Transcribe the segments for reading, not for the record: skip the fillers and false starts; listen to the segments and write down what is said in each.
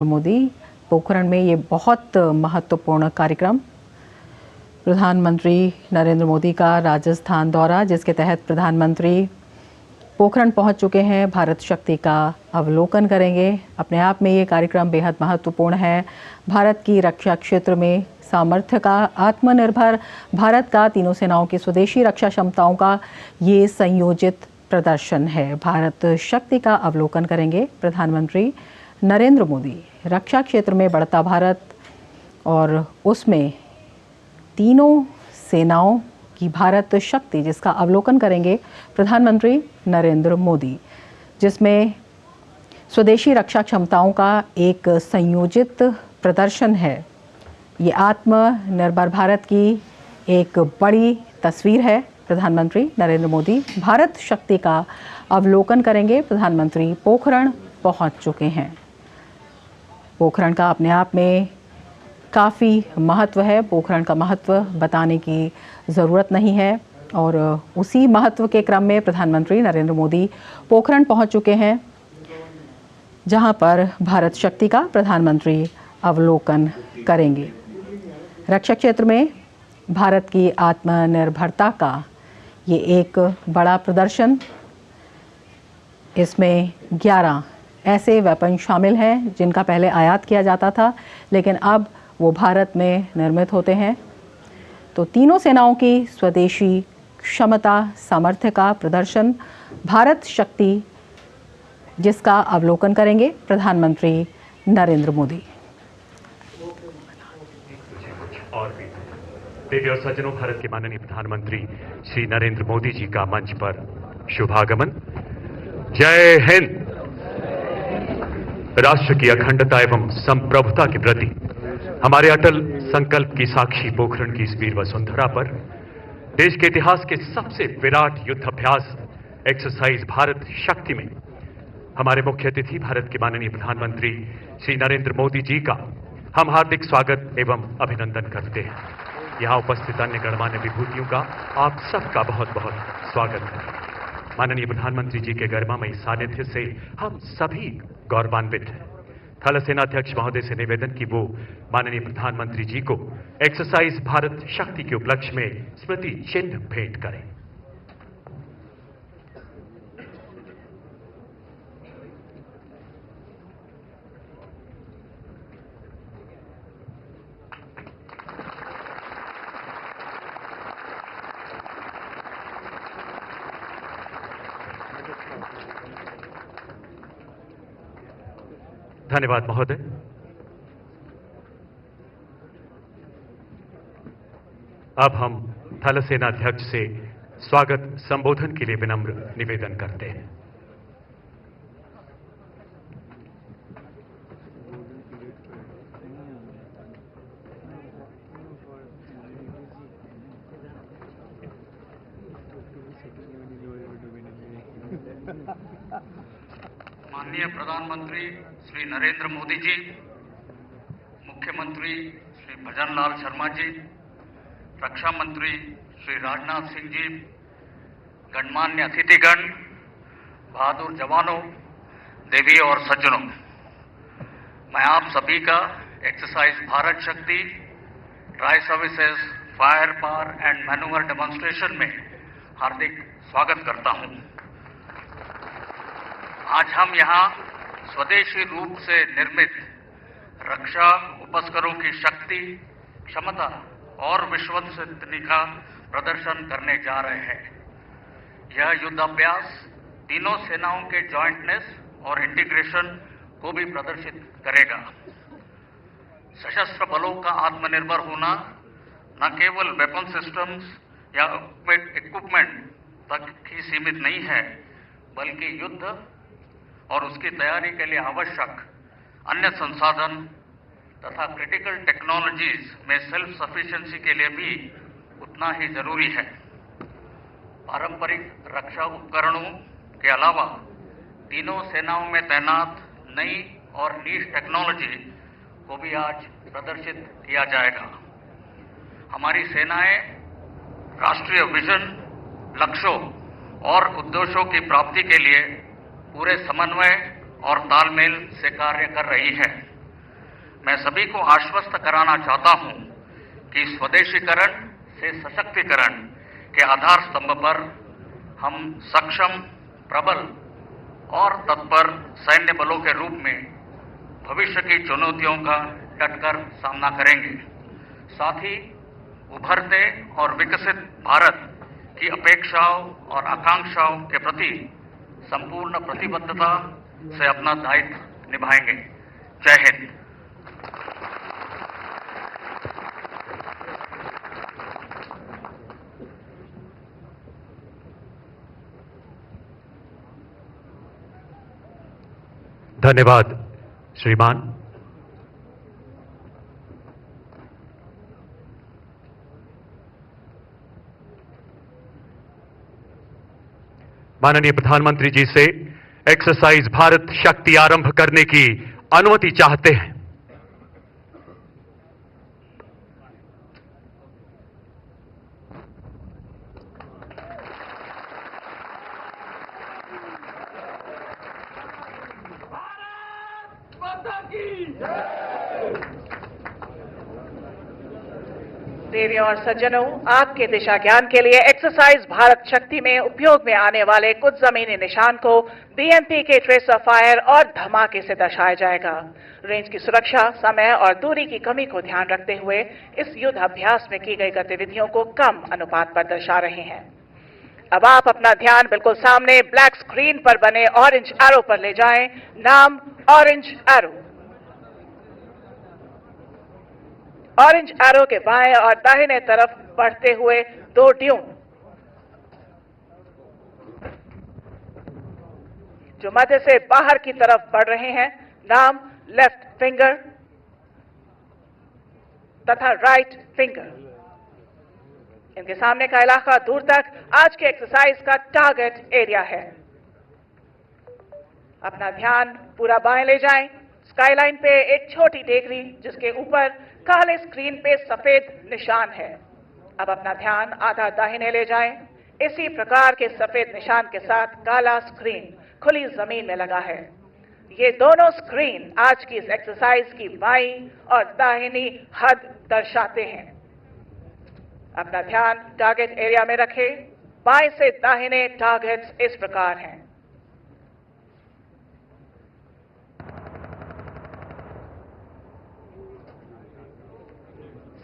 मोदी पोखरण में ये बहुत महत्वपूर्ण कार्यक्रम। प्रधानमंत्री नरेंद्र मोदी का राजस्थान दौरा, जिसके तहत प्रधानमंत्री पोखरण पहुंच चुके हैं, भारत शक्ति का अवलोकन करेंगे। अपने आप में ये कार्यक्रम बेहद महत्वपूर्ण है। भारत की रक्षा क्षेत्र में सामर्थ्य का, आत्मनिर्भर भारत का, तीनों सेनाओं की स्वदेशी रक्षा क्षमताओं का ये संयोजित प्रदर्शन है। भारत शक्ति का अवलोकन करेंगे प्रधानमंत्री नरेंद्र मोदी। रक्षा क्षेत्र में बढ़ता भारत और उसमें तीनों सेनाओं की भारत शक्ति, जिसका अवलोकन करेंगे प्रधानमंत्री नरेंद्र मोदी, जिसमें स्वदेशी रक्षा क्षमताओं का एक संयोजित प्रदर्शन है। ये आत्मनिर्भर भारत की एक बड़ी तस्वीर है। प्रधानमंत्री नरेंद्र मोदी भारत शक्ति का अवलोकन करेंगे। प्रधानमंत्री पोखरण पहुंच चुके हैं। पोखरण का अपने आप में काफ़ी महत्व है। पोखरण का महत्व बताने की ज़रूरत नहीं है और उसी महत्व के क्रम में प्रधानमंत्री नरेंद्र मोदी पोखरण पहुंच चुके हैं, जहां पर भारत शक्ति का प्रधानमंत्री अवलोकन करेंगे। रक्षा क्षेत्र में भारत की आत्मनिर्भरता का ये एक बड़ा प्रदर्शन। इसमें 11 ऐसे वेपन शामिल हैं जिनका पहले आयात किया जाता था, लेकिन अब वो भारत में निर्मित होते हैं। तो तीनों सेनाओं की स्वदेशी क्षमता, सामर्थ्य का प्रदर्शन, भारत शक्ति, जिसका अवलोकन करेंगे प्रधानमंत्री नरेंद्र मोदी। और भी देवी और सज्जनों, भारत के माननीय प्रधानमंत्री श्री नरेंद्र मोदी जी का मंच पर शुभागमन। जय हिंद। राष्ट्र की अखंडता एवं संप्रभुता के प्रति हमारे अटल संकल्प की साक्षी पोखरण की इस वीर वसुंधरा पर देश के इतिहास के सबसे विराट युद्ध अभ्यास एक्सरसाइज भारत शक्ति में हमारे मुख्य अतिथि भारत के माननीय प्रधानमंत्री श्री नरेंद्र मोदी जी का हम हार्दिक स्वागत एवं अभिनंदन करते हैं। यहां उपस्थित अन्य गणमान्य विभूतियों का आप सबका बहुत बहुत स्वागत है। माननीय प्रधानमंत्री जी के गरिमामयी सानिध्य से हम सभी गौरवान्वित हैं। थल सेनाध्यक्ष महोदय से निवेदन की वो माननीय प्रधानमंत्री जी को एक्सरसाइज भारत शक्ति के उपलक्ष्य में स्मृति चिन्ह भेंट करें। धन्यवाद महोदय। अब हम थल सेनाध्यक्ष से स्वागत संबोधन के लिए विनम्र निवेदन करते हैं। माननीय प्रधानमंत्री श्री नरेंद्र मोदी जी, मुख्यमंत्री श्री भजन लाल शर्मा जी, रक्षा मंत्री श्री राजनाथ सिंह जी, गणमान्य अतिथिगण, बहादुर जवानों, देवी और सज्जनों, मैं आप सभी का एक्सरसाइज भारत शक्ति tri services fire power and manoeuvre demonstration में हार्दिक स्वागत करता हूं। आज हम यहां स्वदेशी रूप से निर्मित रक्षा उपकरणों की शक्ति, क्षमता और विश्वसनीयता का प्रदर्शन करने जा रहे हैं। यह युद्धाभ्यास तीनों सेनाओं के जॉइंटनेस और इंटीग्रेशन को भी प्रदर्शित करेगा। सशस्त्र बलों का आत्मनिर्भर होना न केवल वेपन सिस्टम्स या इक्विपमेंट तक ही सीमित नहीं है, बल्कि युद्ध और उसकी तैयारी के लिए आवश्यक अन्य संसाधन तथा क्रिटिकल टेक्नोलॉजीज में सेल्फ सफिशिएंसी के लिए भी उतना ही जरूरी है। पारंपरिक रक्षा उपकरणों के अलावा तीनों सेनाओं में तैनात नई और नीश टेक्नोलॉजी को भी आज प्रदर्शित किया जाएगा। हमारी सेनाएं राष्ट्रीय विजन, लक्ष्यों और उद्देश्यों की प्राप्ति के लिए पूरे समन्वय और तालमेल से कार्य कर रही है। मैं सभी को आश्वस्त कराना चाहता हूं कि स्वदेशीकरण से सशक्तिकरण के आधार स्तंभ पर हम सक्षम, प्रबल और तत्पर सैन्य बलों के रूप में भविष्य की चुनौतियों का डटकर सामना करेंगे। साथ ही उभरते और विकसित भारत की अपेक्षाओं और आकांक्षाओं के प्रति संपूर्ण प्रतिबद्धता से अपना दायित्व निभाएंगे। जय हिंद। धन्यवाद श्रीमान। माननीय प्रधानमंत्री जी से एक्सरसाइज भारत शक्ति आरंभ करने की अनुमति चाहते हैं। देवियों और सज्जनों, आपके दिशा ज्ञान के लिए एक्सरसाइज भारत शक्ति में उपयोग में आने वाले कुछ जमीनी निशान को बीएमपी के ट्रेसर फायर और धमाके से दर्शाया जाएगा। रेंज की सुरक्षा, समय और दूरी की कमी को ध्यान रखते हुए इस युद्ध अभ्यास में की गई गतिविधियों को कम अनुपात पर दर्शा रहे हैं। अब आप अपना ध्यान बिल्कुल सामने ब्लैक स्क्रीन पर बने ऑरेंज एरो पर ले जाएं। नाम ऑरेंज एरो। ऑरेंज एरो के बाएं और दाहिने तरफ बढ़ते हुए दो ड्यून जो मध्य से बाहर की तरफ बढ़ रहे हैं। नाम लेफ्ट फिंगर तथा राइट फिंगर। इनके सामने का इलाका दूर तक आज के एक्सरसाइज का टारगेट एरिया है। अपना ध्यान पूरा बाएं ले जाएं। स्काईलाइन पे एक छोटी टेकरी जिसके ऊपर काले स्क्रीन पे सफेद निशान है। अब अपना ध्यान आधा दाहिने ले जाएं। इसी प्रकार के सफेद निशान के साथ काला स्क्रीन खुली जमीन में लगा है। ये दोनों स्क्रीन आज की इस एक्सरसाइज की बाईं और दाहिनी हद दर्शाते हैं। अपना ध्यान टारगेट एरिया में रखें। बाएं से दाहिने टारगेट्स इस प्रकार हैं।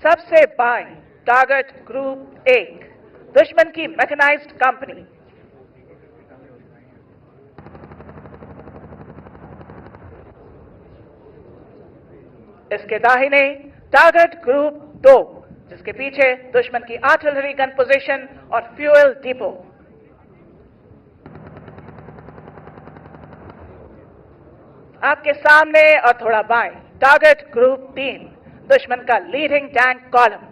सबसे बाएं टारगेट ग्रुप 1 दुश्मन की मैकेनाइज्ड कंपनी। इसके दाहिने टारगेट ग्रुप 2 जिसके पीछे दुश्मन की आर्टिलरी गन पोजीशन और फ्यूल डिपो। आपके सामने और थोड़ा बाएं टारगेट ग्रुप 3 दुश्मन का लीडिंग टैंक कॉलम।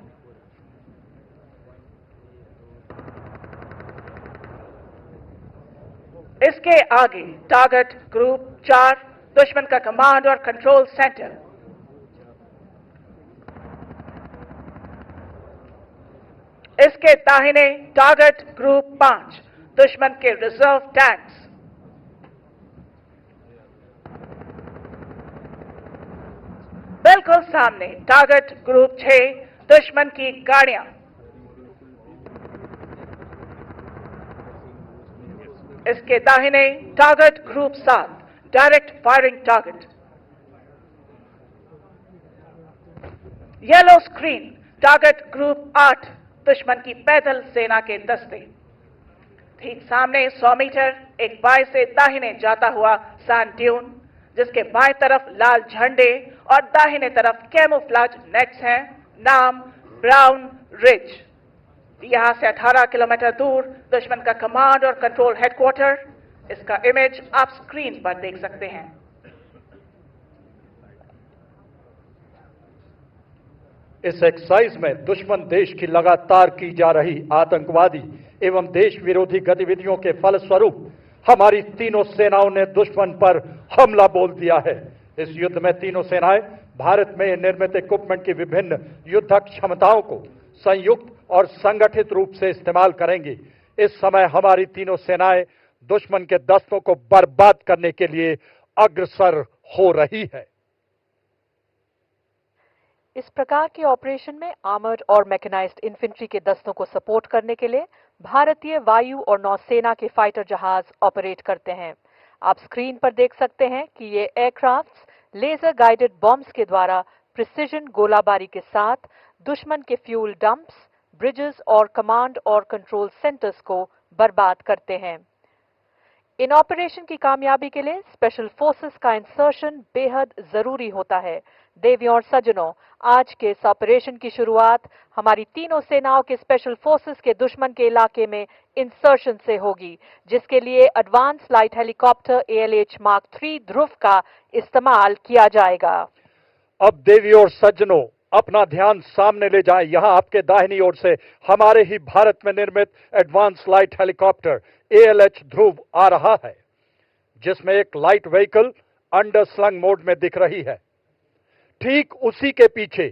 इसके आगे टारगेट ग्रुप 4 दुश्मन का कमांड और कंट्रोल सेंटर। इसके दाहिने टारगेट ग्रुप 5 दुश्मन के रिजर्व टैंक्स। बिल्कुल सामने टारगेट ग्रुप 6 दुश्मन की गाड़ियां। इसके दाहिने target group 7 direct firing target. Yellow screen target group 8 दुश्मन की पैदल सेना के दस्ते। ठीक सामने 100 मीटर एक बाएं से दाहिने जाता हुआ सैंड ड्यून जिसके बाएं तरफ लाल झंडे और दाहिने तरफ कैमोफ्लेज नेट्स हैं। नाम ब्राउन रिज। यहां से 18 किलोमीटर दूर दुश्मन का कमांड और कंट्रोल हेडक्वार्टर। इसका इमेज आप स्क्रीन पर देख सकते हैं। इस एक्सरसाइज में दुश्मन देश की लगातार की जा रही आतंकवादी एवं देश विरोधी गतिविधियों के फलस्वरूप हमारी तीनों सेनाओं ने दुश्मन पर हमला बोल दिया है। इस युद्ध में तीनों सेनाएं भारत में निर्मित इक्विपमेंट की विभिन्न युद्धक क्षमताओं को संयुक्त और संगठित रूप से इस्तेमाल करेंगी। इस समय हमारी तीनों सेनाएं दुश्मन के दस्तों को बर्बाद करने के लिए अग्रसर हो रही है। इस प्रकार के ऑपरेशन में आर्मर्ड और मैकेनाइज्ड इन्फेंट्री के दस्तों को सपोर्ट करने के लिए भारतीय वायु और नौसेना के फाइटर जहाज ऑपरेट करते हैं। आप स्क्रीन पर देख सकते हैं कि ये एयरक्राफ्ट्स लेजर गाइडेड बॉम्ब्स के द्वारा प्रिसिजन गोलाबारी के साथ दुश्मन के फ्यूल डंप्स, ब्रिजेस और कमांड और कंट्रोल सेंटर्स को बर्बाद करते हैं। इन ऑपरेशन की कामयाबी के लिए स्पेशल फोर्सेस का इंसर्शन बेहद जरूरी होता है। देवियों और सज्जनों, आज के इस ऑपरेशन की शुरुआत हमारी तीनों सेनाओं के स्पेशल फोर्सेस के दुश्मन के इलाके में इंसर्शन से होगी, जिसके लिए advance light helicopter ALH Mark 3 ध्रुव का इस्तेमाल किया जाएगा। अब देवियों और सज्जनों, अपना ध्यान सामने ले जाएं। यहां आपके दाहिनी ओर से हमारे ही भारत में निर्मित एडवांस लाइट हेलीकॉप्टर ALH ध्रुव आ रहा है, जिसमें एक light vehicle under slung mode में दिख रही है। ठीक उसी के पीछे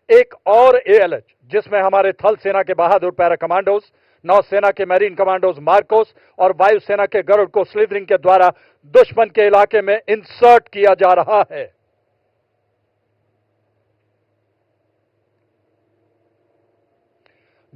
एक और ALH, जिसमें हमारे थल सेना के बहादुर पैरा कमांडोज, नौसेना के मैरीन कमांडोज मार्कोस और वायुसेना के गरुड़ को स्लिदरिंग के द्वारा दुश्मन के इलाके में इंसर्ट किया जा रहा है।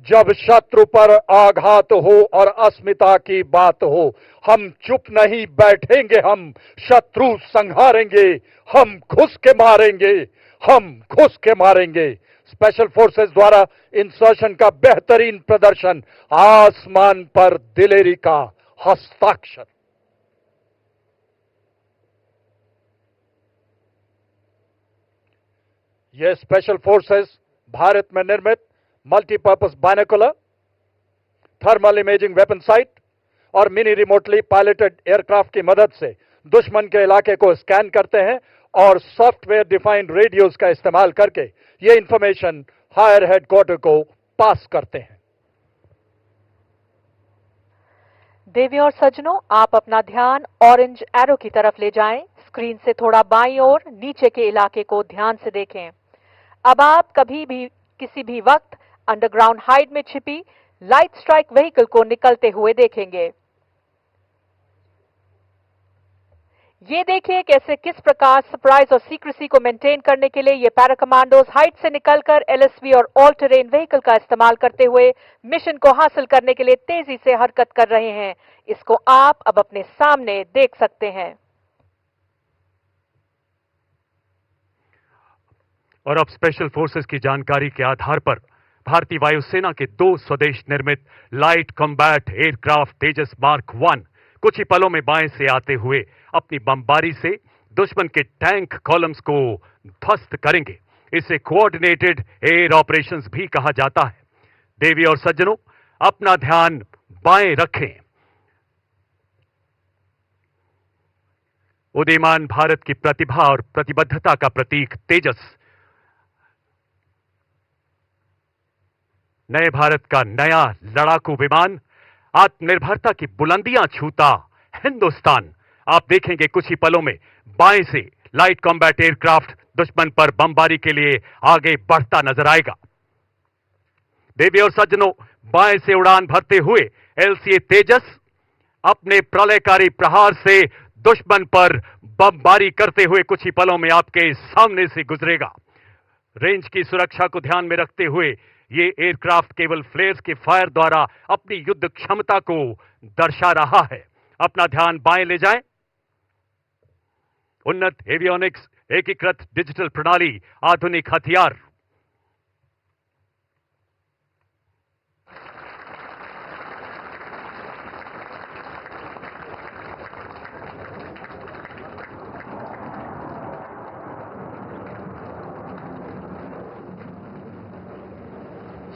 जब शत्रु पर आघात हो और अस्मिता की बात हो, हम चुप नहीं बैठेंगे, हम शत्रु संहारेंगे, हम घुस के मारेंगे, हम घुस के मारेंगे। स्पेशल फोर्सेस द्वारा इंसर्शन का बेहतरीन प्रदर्शन, आसमान पर दिलेरी का हस्ताक्षर। यह स्पेशल फोर्सेस भारत में निर्मित multipurpose binocular, thermal imaging weapon site और मिनी रिमोटली पायलटेड एयरक्राफ्ट की मदद से दुश्मन के इलाके को स्कैन करते हैं और सॉफ्टवेयर डिफाइंड रेडियोज का इस्तेमाल करके ये इंफॉर्मेशन हायर हेडक्वार्टर को पास करते हैं। देवियों और सज्जनों, आप अपना ध्यान ऑरेंज एरो की तरफ ले जाएं। स्क्रीन से थोड़ा बाईं ओर नीचे के इलाके को ध्यान से देखें। अब आप कभी भी किसी भी वक्त अंडरग्राउंड हाइड में छिपी लाइट स्ट्राइक व्हीकल को निकलते हुए देखेंगे। ये देखिए कैसे किस प्रकार सरप्राइज और सीक्रेसी को मेंटेन करने के लिए ये पैरा कमांडोज हाइट से निकलकर LSV और ऑल टेरेन व्हीकल का इस्तेमाल करते हुए मिशन को हासिल करने के लिए तेजी से हरकत कर रहे हैं। इसको आप अब अपने सामने देख सकते हैं। और अब स्पेशल फोर्सेस की जानकारी के आधार पर भारतीय वायुसेना के 2 स्वदेश निर्मित लाइट कॉम्बैट एयरक्राफ्ट तेजस मार्क 1 कुछ ही पलों में बाएं से आते हुए अपनी बमबारी से दुश्मन के टैंक कॉलम्स को ध्वस्त करेंगे। इसे कोऑर्डिनेटेड एयर ऑपरेशंस भी कहा जाता है। देवी और सज्जनों, अपना ध्यान बाएं रखें। उदीयमान भारत की प्रतिभा और प्रतिबद्धता का प्रतीक तेजस नए भारत का नया लड़ाकू विमान, आत्मनिर्भरता की बुलंदियां छूता हिंदुस्तान। आप देखेंगे कुछ ही पलों में बाएं से लाइट कॉम्बैट एयरक्राफ्ट दुश्मन पर बमबारी के लिए आगे बढ़ता नजर आएगा। देवी और सज्जनों, बाएं से उड़ान भरते हुए LCA तेजस अपने प्रलयकारी प्रहार से दुश्मन पर बमबारी करते हुए कुछ ही पलों में आपके सामने से गुजरेगा। रेंज की सुरक्षा को ध्यान में रखते हुए ये एयरक्राफ्ट केवल फ्लेयर्स के फायर द्वारा अपनी युद्ध क्षमता को दर्शा रहा है। अपना ध्यान बाएं ले जाएं। उन्नत एवियोनिक्स, एकीकृत डिजिटल प्रणाली, आधुनिक हथियार।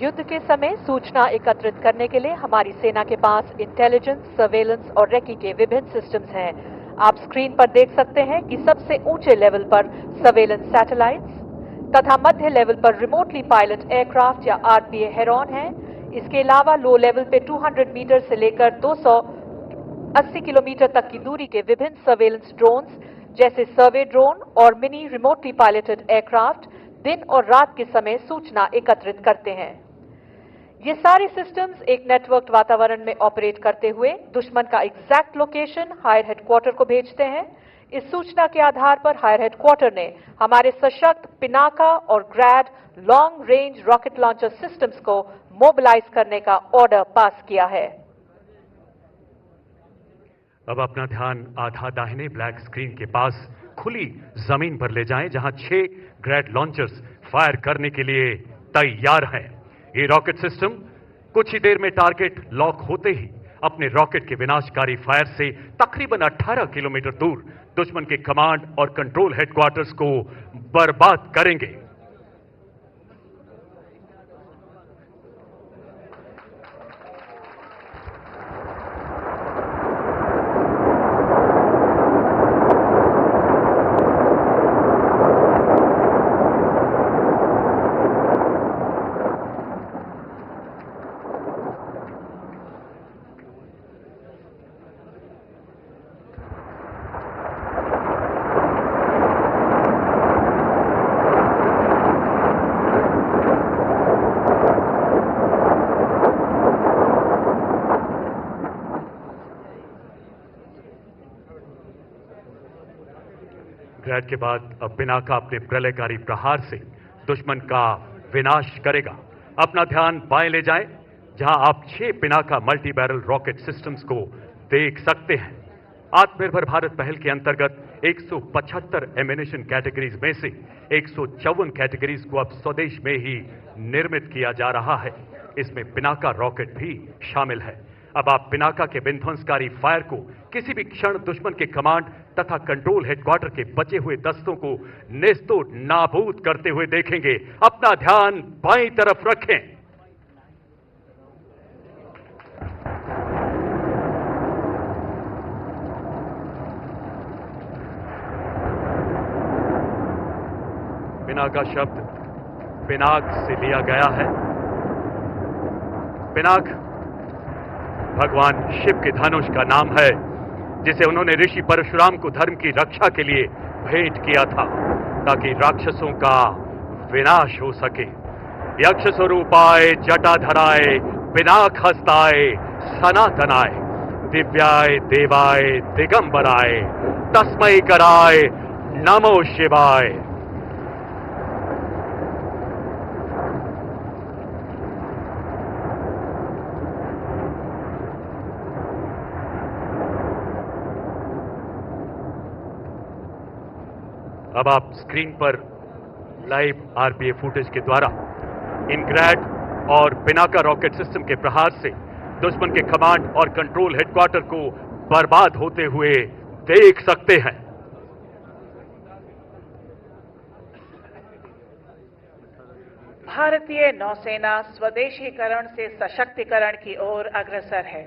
युद्ध के समय सूचना एकत्रित करने के लिए हमारी सेना के पास इंटेलिजेंस, सर्वेलेंस और रेकी के विभिन्न सिस्टम्स हैं। आप स्क्रीन पर देख सकते हैं कि सबसे ऊंचे लेवल पर सर्वेलेंस सैटेलाइट्स तथा मध्य लेवल पर रिमोटली पायलट एयरक्राफ्ट या RPA हेरॉन हैं। इसके अलावा लो लेवल पे 200 मीटर से लेकर 280 किलोमीटर तक की दूरी के विभिन्न सर्वेलेंस ड्रोन्स जैसे सर्वे ड्रोन और मिनी रिमोटली पायलटेड एयरक्राफ्ट दिन और रात के समय सूचना एकत्रित करते हैं। ये सारे सिस्टम्स एक नेटवर्क वातावरण में ऑपरेट करते हुए दुश्मन का एग्जैक्ट लोकेशन हायर हेडक्वार्टर को भेजते हैं। इस सूचना के आधार पर हायर हेडक्वार्टर ने हमारे सशक्त पिनाका और Grad long range rocket launcher systems को मोबिलाइज करने का ऑर्डर पास किया है। अब अपना ध्यान आधा दाहिने ब्लैक स्क्रीन के पास खुली जमीन पर ले जाएं, जहां 6 ग्रैड लॉन्चर्स फायर करने के लिए तैयार हैं। ये रॉकेट सिस्टम कुछ ही देर में टारगेट लॉक होते ही अपने रॉकेट के विनाशकारी फायर से तकरीबन 18 किलोमीटर दूर दुश्मन के कमांड और कंट्रोल हेडक्वार्टर्स को बर्बाद करेंगे। ग्रैड के बाद अब पिनाका अपने प्रलयकारी प्रहार से दुश्मन का विनाश करेगा। अपना ध्यान बाएं ले जाएं, जहां आप 6 Pinaka multi barrel rocket systems को देख सकते हैं। आत्मनिर्भर भारत पहल के अंतर्गत 175 एमिनेशन कैटेगरीज में से 154 कैटेगरीज को अब स्वदेश में ही निर्मित किया जा रहा है। इसमें पिनाका रॉकेट भी शामिल है। अब आप पिनाका के विध्वंसकारी फायर को किसी भी क्षण दुश्मन के कमांड तथा कंट्रोल हेडक्वार्टर के बचे हुए दस्तों को नेस्तोड़ नाबूद करते हुए देखेंगे। अपना ध्यान बाईं तरफ रखें। पिनाका शब्द पिनाक से लिया गया है। पिनाक भगवान शिव के धनुष का नाम है, जिसे उन्होंने ऋषि परशुराम को धर्म की रक्षा के लिए भेंट किया था, ताकि राक्षसों का विनाश हो सके। यक्ष स्वरूपाय जटाधराय पिनाक हस्ताय सनातनाय दिव्याय देवाय दिगंबराय तस्मै कराय नमो शिवाय। अब आप स्क्रीन पर लाइव आरपीए फुटेज के द्वारा इन ग्रैड और पिनाका रॉकेट सिस्टम के प्रहार से दुश्मन के कमांड और कंट्रोल हेडक्वार्टर को बर्बाद होते हुए देख सकते हैं। भारतीय नौसेना स्वदेशीकरण से सशक्तिकरण की ओर अग्रसर है।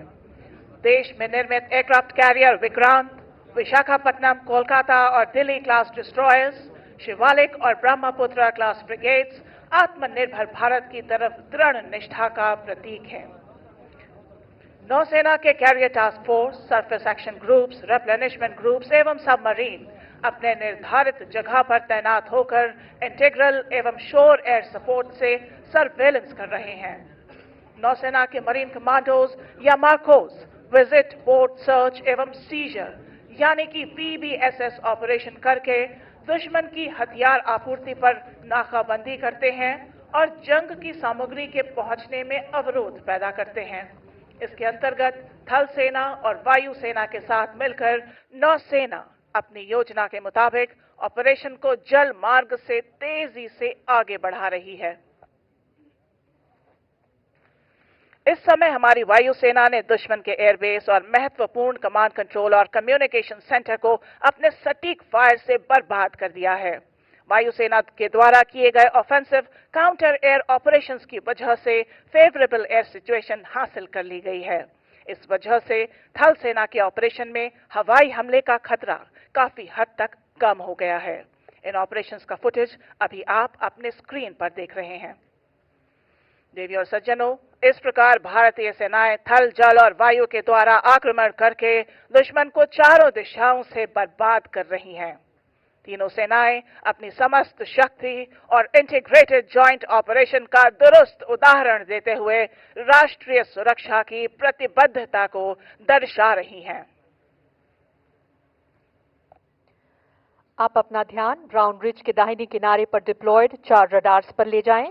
देश में निर्मित एयरक्राफ्ट कैरियर विक्रांत, विशाखापट्टनम, कोलकाता और दिल्ली क्लास डिस्ट्रॉयर्स, शिवालिक और ब्रह्मपुत्र क्लास ब्रिगेड्स आत्मनिर्भर भारत की तरफ दृढ़ निष्ठा का प्रतीक है। नौसेना के carrier task force, surface action groups, replenishment groups एवं सबमरीन अपने निर्धारित जगह पर तैनात होकर इंटीग्रल एवं शोर एयर सपोर्ट से सर्वेलेंस कर रहे हैं। नौसेना के मरीन कमांडोज या मार्कोज विजिट, बोट सर्च एवं सीजर यानी कि PBSS ऑपरेशन करके दुश्मन की हथियार आपूर्ति पर नाकाबंदी करते हैं और जंग की सामग्री के पहुंचने में अवरोध पैदा करते हैं। इसके अंतर्गत थल सेना और वायु सेना के साथ मिलकर नौसेना अपनी योजना के मुताबिक ऑपरेशन को जल मार्ग से तेजी से आगे बढ़ा रही है। इस समय हमारी वायुसेना ने दुश्मन के एयरबेस और महत्वपूर्ण कमांड कंट्रोल और कम्युनिकेशन सेंटर को अपने सटीक फायर से बर्बाद कर दिया है। वायुसेना के द्वारा किए गए ऑफेंसिव काउंटर एयर ऑपरेशंस की वजह से फेवरेबल एयर सिचुएशन हासिल कर ली गई है। इस वजह से थल सेना के ऑपरेशन में हवाई हमले का खतरा काफी हद तक कम हो गया है। इन ऑपरेशंस का फुटेज अभी आप अपने स्क्रीन पर देख रहे हैं। देवी और सज्जनों, इस प्रकार भारतीय सेनाएं थल, जल और वायु के द्वारा आक्रमण करके दुश्मन को चारों दिशाओं से बर्बाद कर रही हैं। तीनों सेनाएं अपनी समस्त शक्ति और इंटीग्रेटेड जॉइंट ऑपरेशन का दुरुस्त उदाहरण देते हुए राष्ट्रीय सुरक्षा की प्रतिबद्धता को दर्शा रही हैं। आप अपना ध्यान ब्राउन रिज के दाहिने किनारे पर डिप्लॉयड 4 रडार्स पर ले जाएं।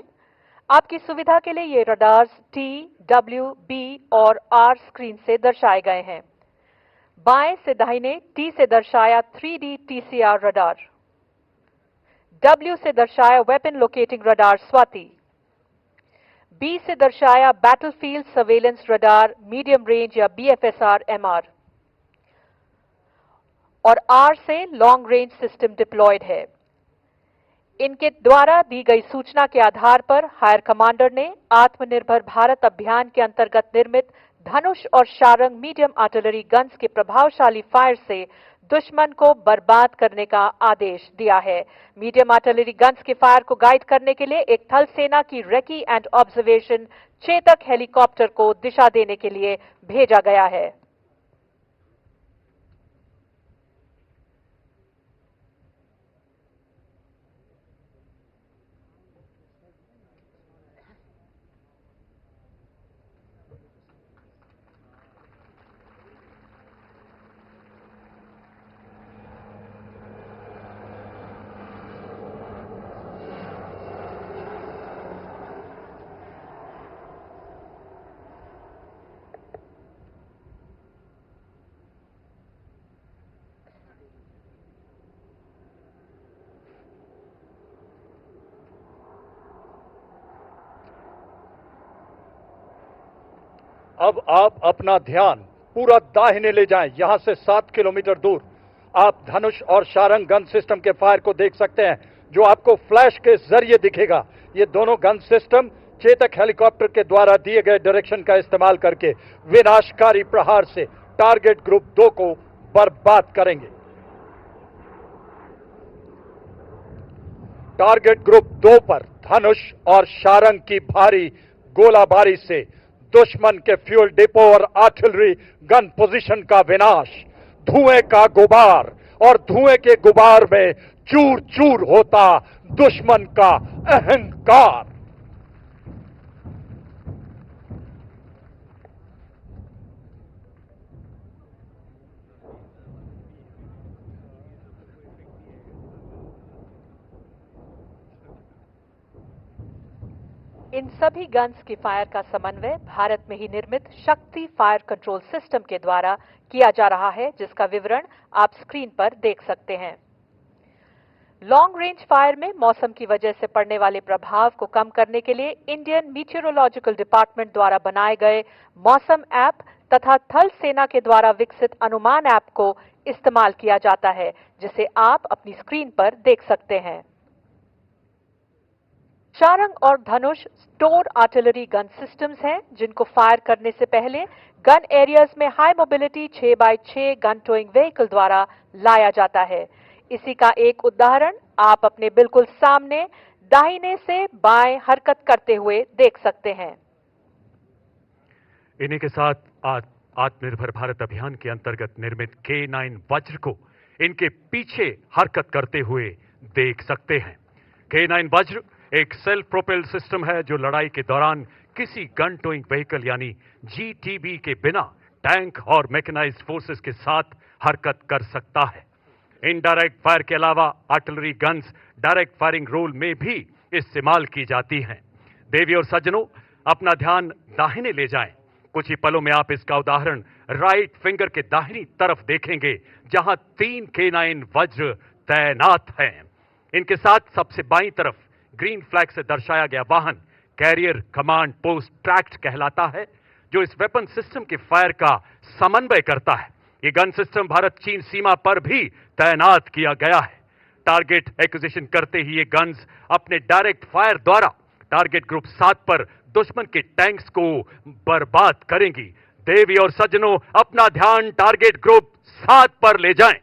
आपकी सुविधा के लिए ये रडार्स T, W, B और R स्क्रीन से दर्शाए गए हैं। बाएं से दाहिने T से दर्शाया 3D TCR रडार, W से दर्शाया weapon locating radar Swati, B से दर्शाया battlefield surveillance radar medium range या BFSR MR और R से लॉन्ग रेंज सिस्टम डिप्लॉयड है। इनके द्वारा दी गई सूचना के आधार पर हायर कमांडर ने आत्मनिर्भर भारत अभियान के अंतर्गत निर्मित धनुष और शारंग मीडियम आर्टिलरी गन्स के प्रभावशाली फायर से दुश्मन को बर्बाद करने का आदेश दिया है। मीडियम आर्टिलरी गन्स के फायर को गाइड करने के लिए एक थल सेना की recce and observation Chetak helicopter को दिशा देने के लिए भेजा गया है। अब आप अपना ध्यान पूरा दाहिने ले जाएं। यहां से 7 किलोमीटर दूर आप धनुष और शारंग गन सिस्टम के फायर को देख सकते हैं, जो आपको फ्लैश के जरिए दिखेगा। ये दोनों गन सिस्टम चेतक हेलीकॉप्टर के द्वारा दिए गए डायरेक्शन का इस्तेमाल करके विनाशकारी प्रहार से टारगेट ग्रुप 2 को बर्बाद करेंगे। टारगेट ग्रुप 2 पर धनुष और शारंग की भारी गोलाबारी से दुश्मन के फ्यूल डिपो और आर्टिलरी गन पोजीशन का विनाश, धुएं का गुबार और धुएं के गुबार में चूर चूर होता दुश्मन का अहंकार। इन सभी गन्स के फायर का समन्वय भारत में ही निर्मित शक्ति फायर कंट्रोल सिस्टम के द्वारा किया जा रहा है, जिसका विवरण आप स्क्रीन पर देख सकते हैं। लॉन्ग रेंज फायर में मौसम की वजह से पड़ने वाले प्रभाव को कम करने के लिए इंडियन मीटियोरोलॉजिकल डिपार्टमेंट द्वारा बनाए गए मौसम ऐप तथा थल सेना के द्वारा विकसित अनुमान ऐप को इस्तेमाल किया जाता है, जिसे आप अपनी स्क्रीन पर देख सकते हैं। शारंग और धनुष स्टोर आर्टिलरी गन सिस्टम्स हैं, जिनको फायर करने से पहले गन एरियाज में high mobility 6x6 gun towing vehicle द्वारा लाया जाता है। इसी का एक उदाहरण आप अपने बिल्कुल सामने दाहिने से बाएं हरकत करते हुए देख सकते हैं। इन्हीं के साथ आत्मनिर्भर भारत अभियान के अंतर्गत निर्मित K9 वज्र को इनके पीछे हरकत करते हुए देख सकते हैं। K9 वज्र एक सेल्फ प्रोपेल्ड सिस्टम है जो लड़ाई के दौरान किसी गन टोइंग व्हीकल यानी GTB के बिना टैंक और मैकेनाइज्ड फोर्सेस के साथ हरकत कर सकता है। इनडायरेक्ट फायर के अलावा artillery guns direct firing role में भी इस्तेमाल की जाती हैं। देवी और सज्जनों, अपना ध्यान दाहिने ले जाएं। कुछ ही पलों में आप इसका उदाहरण राइट फिंगर के दाहिनी तरफ देखेंगे, जहां 3 K9 वज्र तैनात हैं। इनके साथ सबसे बाईं तरफ ग्रीन फ्लैग से दर्शाया गया वाहन कैरियर कमांड पोस्ट ट्रैक्ट कहलाता है, जो इस वेपन सिस्टम के फायर का समन्वय करता है। ये गन सिस्टम भारत चीन सीमा पर भी तैनात किया गया है। टारगेट एक्विजिशन करते ही ये गन्स अपने डायरेक्ट फायर द्वारा टारगेट ग्रुप 7 पर दुश्मन के टैंक्स को बर्बाद करेंगी। देवी और सज्जनों, अपना ध्यान टारगेट ग्रुप 7 पर ले जाएं।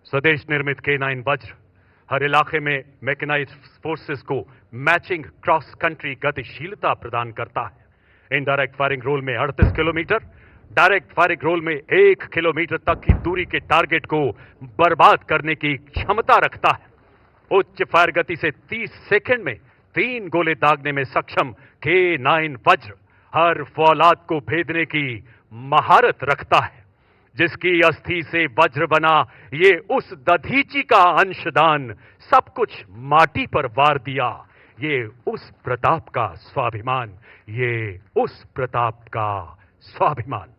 स्वदेश निर्मित K9 वज्र हर इलाके में मैकेनाइज्ड फोर्सेस को मैचिंग क्रॉस कंट्री गतिशीलता प्रदान करता है। इनडायरेक्ट फायरिंग रोल में 38 किलोमीटर, डायरेक्ट फायरिंग रोल में 1 किलोमीटर तक की दूरी के टारगेट को बर्बाद करने की क्षमता रखता है। उच्च फायर गति से 30 सेकंड में 3 गोले दागने में सक्षम K9 वज्र हर फौलाद को भेदने की महारत रखता है। जिसकी अस्थि से वज्र बना ये उस दधीची का अंशदान, सब कुछ माटी पर वार दिया। ये उस प्रताप का स्वाभिमान, ये उस प्रताप का स्वाभिमान।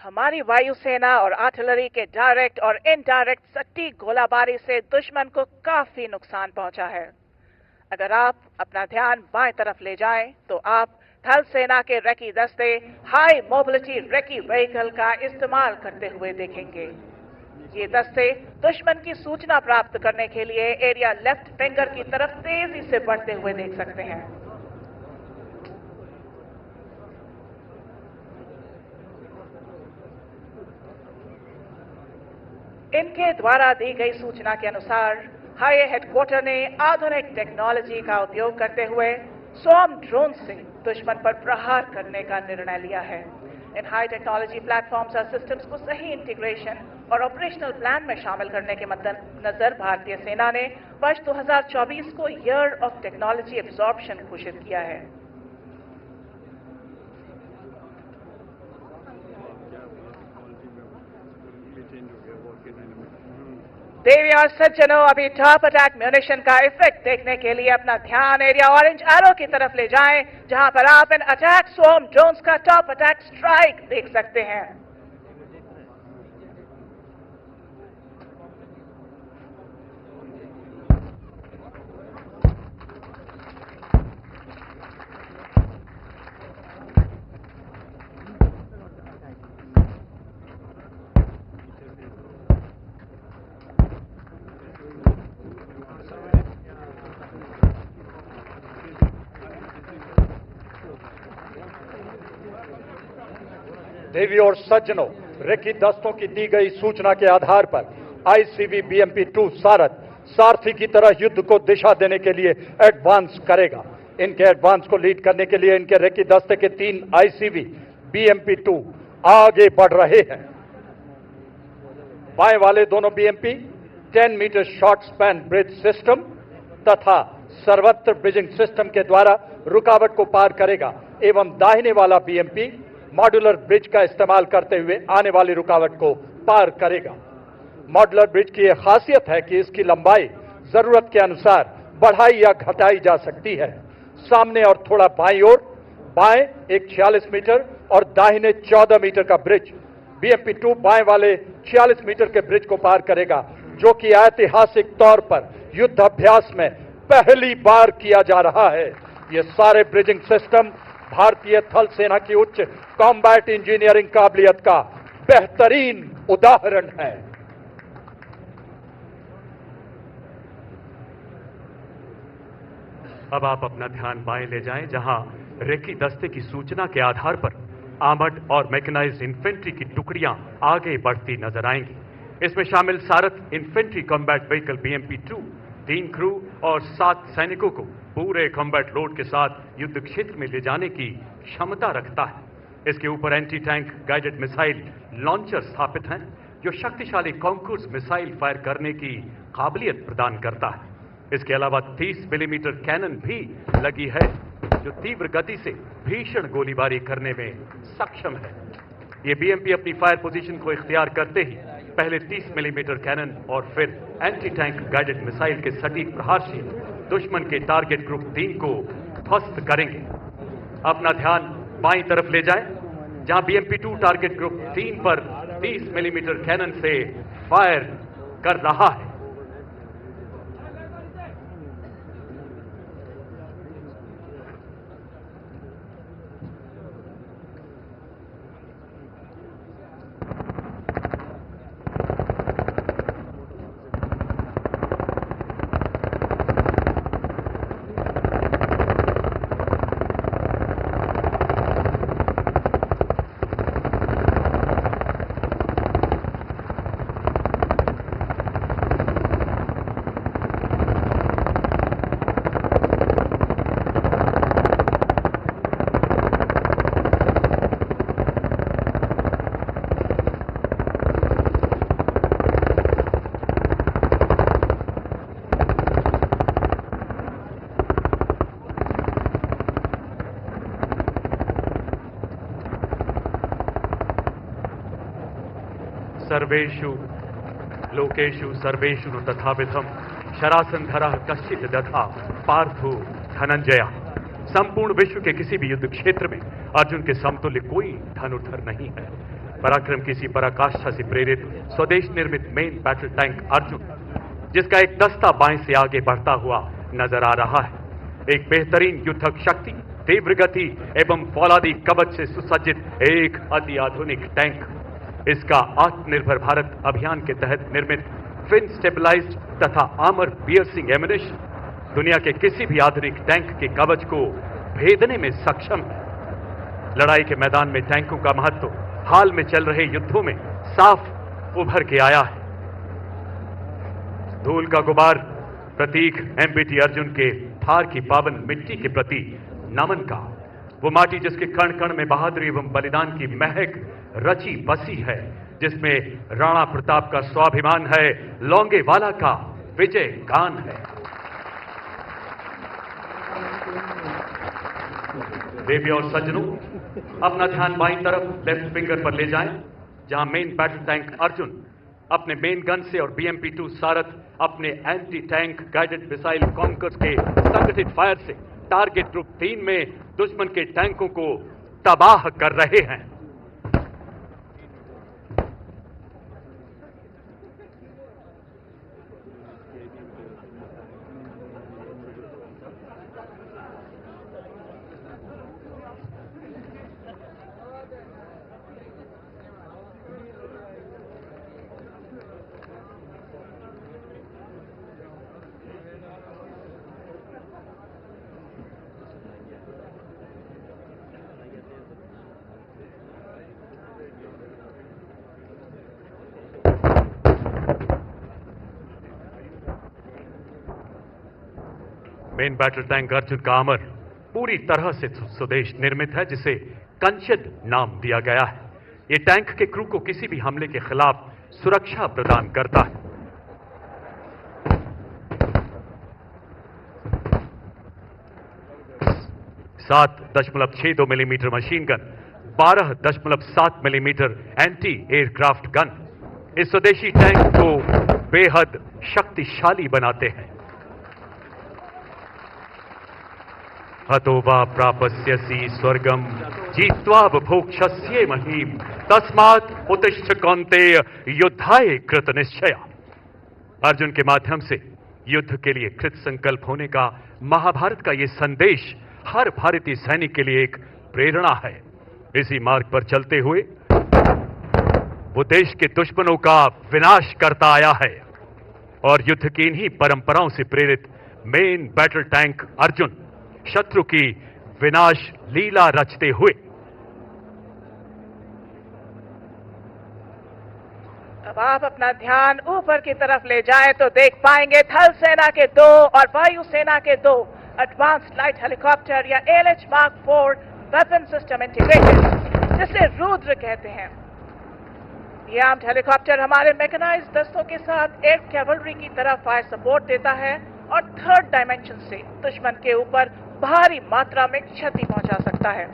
हमारी वायुसेना और आर्टिलरी के डायरेक्ट और इनडायरेक्ट सटीक गोलाबारी से दुश्मन को काफी नुकसान पहुंचा है। अगर आप अपना ध्यान बाएं तरफ ले जाएं, तो आप थल सेना के रेकी दस्ते हाई मोबिलिटी रेकी व्हीकल का इस्तेमाल करते हुए देखेंगे। ये दस्ते दुश्मन की सूचना प्राप्त करने के लिए एरिया लेफ्ट फिंगर की तरफ तेजी से बढ़ते हुए देख सकते हैं। इनके द्वारा दी गई सूचना के अनुसार हाई हेडक्वार्टर ने आधुनिक टेक्नोलॉजी का उपयोग करते हुए स्वॉर्म ड्रोन से दुश्मन पर प्रहार करने का निर्णय लिया है। इन हाई टेक्नोलॉजी प्लेटफॉर्म्स और सिस्टम्स को सही इंटीग्रेशन और ऑपरेशनल प्लान में शामिल करने के मद्देनजर भारतीय सेना ने वर्ष 2024 को ईयर ऑफ टेक्नोलॉजी एब्जॉर्प्शन घोषित किया है। देवी और सज्जनों, अभी टॉप अटैक म्यूनिशन का इफेक्ट देखने के लिए अपना ध्यान एरिया ऑरेंज एरो की तरफ ले जाएं, जहां पर आप इन अटैक स्वॉर्म ड्रोन्स का टॉप अटैक स्ट्राइक देख सकते हैं। देवी और सज्जनों, रेकी दस्तों की दी गई सूचना के आधार पर आईसीबी BMP-2 सारथ सारथी की तरह युद्ध को दिशा देने के लिए एडवांस करेगा। इनके एडवांस को लीड करने के लिए इनके रेकी दस्ते के 3 ICV BMP-2 आगे बढ़ रहे हैं। बाएं वाले दोनों BMP 10 metre short span bridge system तथा सर्वत्र ब्रिजिंग सिस्टम के द्वारा रुकावट को पार करेगा एवं दाहिने वाला BMP मॉड्यूलर ब्रिज का इस्तेमाल करते हुए आने वाली रुकावट को पार करेगा। मॉड्यूलर ब्रिज की यह खासियत है कि इसकी लंबाई जरूरत के अनुसार बढ़ाई या घटाई जा सकती है। सामने और थोड़ा बाईं ओर, बाएं एक 46 मीटर और दाहिने 14 मीटर का ब्रिज BMP-2 बाएं वाले 46 मीटर के ब्रिज को पार करेगा, जो कि ऐतिहासिक तौर पर युद्ध अभ्यास में पहली बार किया जा रहा है। ये सारे ब्रिजिंग सिस्टम भारतीय थल सेना की उच्च कॉम्बैट इंजीनियरिंग काबिलियत का बेहतरीन उदाहरण है। अब आप अपना ध्यान बाएं ले जाएं, जहां रेकी दस्ते की सूचना के आधार पर आर्मर्ड और मैकेनाइज्ड इन्फेंट्री की टुकड़ियां आगे बढ़ती नजर आएंगी। इसमें शामिल सारथ infantry combat vehicle BMP-2 3 crew और 7 सैनिकों को पूरे कॉम्बैट लोड के साथ युद्ध क्षेत्र में ले जाने की क्षमता रखता है। इसके ऊपर anti tank guided missile launcher स्थापित हैं, जो शक्तिशाली कॉन्कूर्स मिसाइल फायर करने की काबिलियत प्रदान करता है। इसके अलावा 30 मिलीमीटर कैनन भी लगी है, जो तीव्र गति से भीषण गोलीबारी करने में सक्षम है। ये BMP अपनी फायर पोजीशन को इख्तियार करते ही पहले 30 मिलीमीटर कैनन और फिर एंटी टैंक गाइडेड मिसाइल के सटीक प्रहार से दुश्मन के टारगेट ग्रुप 3 को ध्वस्त करेंगे। अपना ध्यान बाईं तरफ ले जाएं, जहां BMP-2 टारगेट ग्रुप 3 पर 30 मिलीमीटर कैनन से फायर कर रहा है। सर्वेषु लोकेषु सर्वेषु नु तथाविधम शरासंधरः कश्चित् दधा पार्थो धनंजय। संपूर्ण विश्व के किसी भी युद्ध क्षेत्र में अर्जुन के समतुल्य कोई धनुर्धर नहीं है। पराक्रम की सी पराकाष्ठा से प्रेरित स्वदेश निर्मित मेन बैटल टैंक अर्जुन, जिसका एक दस्ता बाएं से आगे बढ़ता हुआ नजर आ रहा है, एक बेहतरीन युद्धक शक्ति, तीव्र गति एवं फौलादी कवच से सुसज्जित एक अति आधुनिक टैंक। इसका आत्मनिर्भर भारत अभियान के तहत निर्मित फिन स्टेबलाइज्ड तथा आर्मर पियर्सिंग एम्यूनिशन दुनिया के किसी भी आधुनिक टैंक के कवच को भेदने में सक्षम है। लड़ाई के मैदान में टैंकों का महत्व हाल में चल रहे युद्धों में साफ उभर के आया है। धूल का गुबार प्रतीक एमबीटी अर्जुन के थार की पावन मिट्टी के प्रति नमन का, वो माटी जिसके कण कण में बहादुरी एवं बलिदान की महक रची बसी है, जिसमें राणा प्रताप का स्वाभिमान है, लौंगेवाला का विजय गान है। देवी और सज्जनों, अपना ध्यान बाईं तरफ लेफ्ट फिंगर पर ले जाएं, जहां मेन बैटल टैंक अर्जुन अपने मेन गन से और BMP-2 सारथ अपने anti tank guided missile conquers के संगठित फायर से टारगेट ग्रुप 3 में दुश्मन के टैंकों को तबाह कर रहे हैं। मेन बैटल टैंक अर्जुन का आर्मर पूरी तरह से स्वदेश निर्मित है, जिसे कंचन नाम दिया गया है। ये टैंक के क्रू को किसी भी हमले के खिलाफ सुरक्षा प्रदान करता है। .62 millimetre machine gun, 12.7 millimetre anti aircraft gun इस स्वदेशी टैंक को बेहद शक्तिशाली बनाते हैं। हतो वा प्रापस्यसि स्वर्गम जीत्वा भोक्ष्यसे महीम तस्मात् उत्तिष्ठ कौन्तेय युद्धाय कृत निश्चय। अर्जुन के माध्यम से युद्ध के लिए कृत संकल्प होने का महाभारत का यह संदेश हर भारतीय सैनिक के लिए एक प्रेरणा है। इसी मार्ग पर चलते हुए वो देश के दुश्मनों का विनाश करता आया है और युद्ध की इन्हीं परंपराओं से प्रेरित मेन बैटल टैंक अर्जुन शत्रु की विनाश लीला रचते हुए अब आप अपना ध्यान ऊपर की तरफ ले जाएं तो देख पाएंगे थल सेना के 2 और वायु सेना के 2 एडवांस्ड लाइट हेलीकॉप्टर या ALH Mark 4 weapon system integrated, जिसे रुद्र कहते हैं। ये आर्म्ड हेलीकॉप्टर हमारे मैकेनाइज्ड दस्तों के साथ एयर कैवलरी की तरह फायर सपोर्ट देता है और थर्ड डायमेंशन से दुश्मन के ऊपर भारी मात्रा में क्षति पहुंचा सकता है।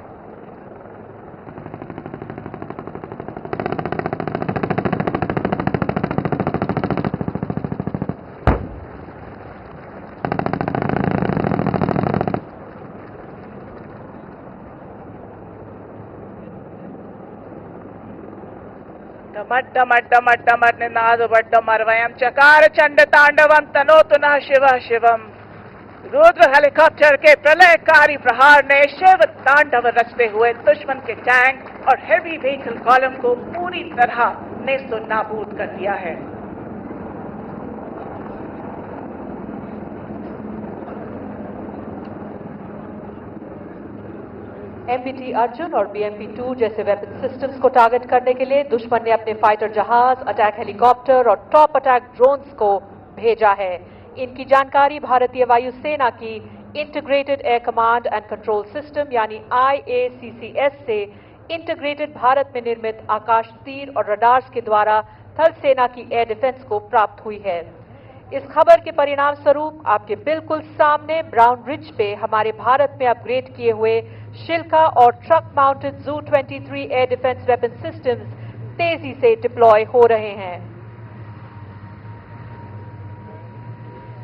डमट डमट डमट निनादवड्डमर वयम चकार चंड तांडवम तनोतु नः शिवः शिवम। रुद्र हेलीकॉप्टर के प्रलयकारी प्रहार ने शिव तांडव रचते हुए दुश्मन के टैंक और हेवी व्हीकल कॉलम को पूरी तरह नेस्तो नाबूद कर दिया है। एमबीटी अर्जुन और BMP-2 जैसे वेपन सिस्टम्स को टारगेट करने के लिए दुश्मन ने अपने फाइटर जहाज, अटैक हेलीकॉप्टर और टॉप अटैक ड्रोन्स को भेजा है। इनकी जानकारी भारतीय वायुसेना की integrated air command and control system यानी IACCS से इंटीग्रेटेड भारत में निर्मित आकाश तीर और रडार्स के द्वारा थल सेना की एयर डिफेंस को प्राप्त हुई है। इस खबर के परिणाम स्वरूप आपके बिल्कुल सामने ब्राउन रिज पे हमारे भारत में अपग्रेड किए हुए शिल्का और truck mounted Zu-23 air defence weapon systems तेजी से डिप्लॉय हो रहे हैं।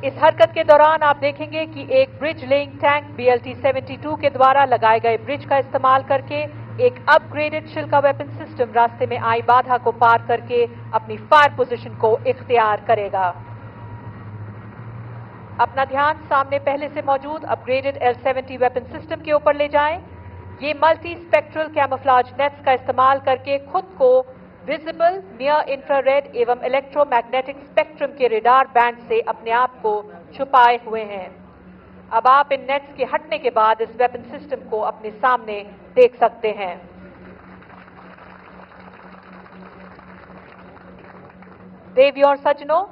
इस हरकत के दौरान आप देखेंगे कि एक ब्रिज लेइंग टैंक BLT-72 के द्वारा लगाए गए ब्रिज का इस्तेमाल करके एक अपग्रेडेड शिल्का वेपन सिस्टम रास्ते में आई बाधा को पार करके अपनी फायर पोजीशन को इख्तियार करेगा। अपना ध्यान सामने पहले से मौजूद अपग्रेडेड L-70 वेपन सिस्टम के ऊपर ले जाएं। ये मल्टी स्पेक्ट्रल कैमोफ्लेज नेट्स का इस्तेमाल करके खुद को विजिबल, नियर इंफ्रारेड एवं इलेक्ट्रोमैग्नेटिक स्पेक्ट्रम के रेडार बैंड से अपने आप को छुपाए हुए हैं। अब आप इन नेट्स के हटने के बाद इस वेपन सिस्टम को अपने सामने देख सकते हैं। देवियों और सज्जनों,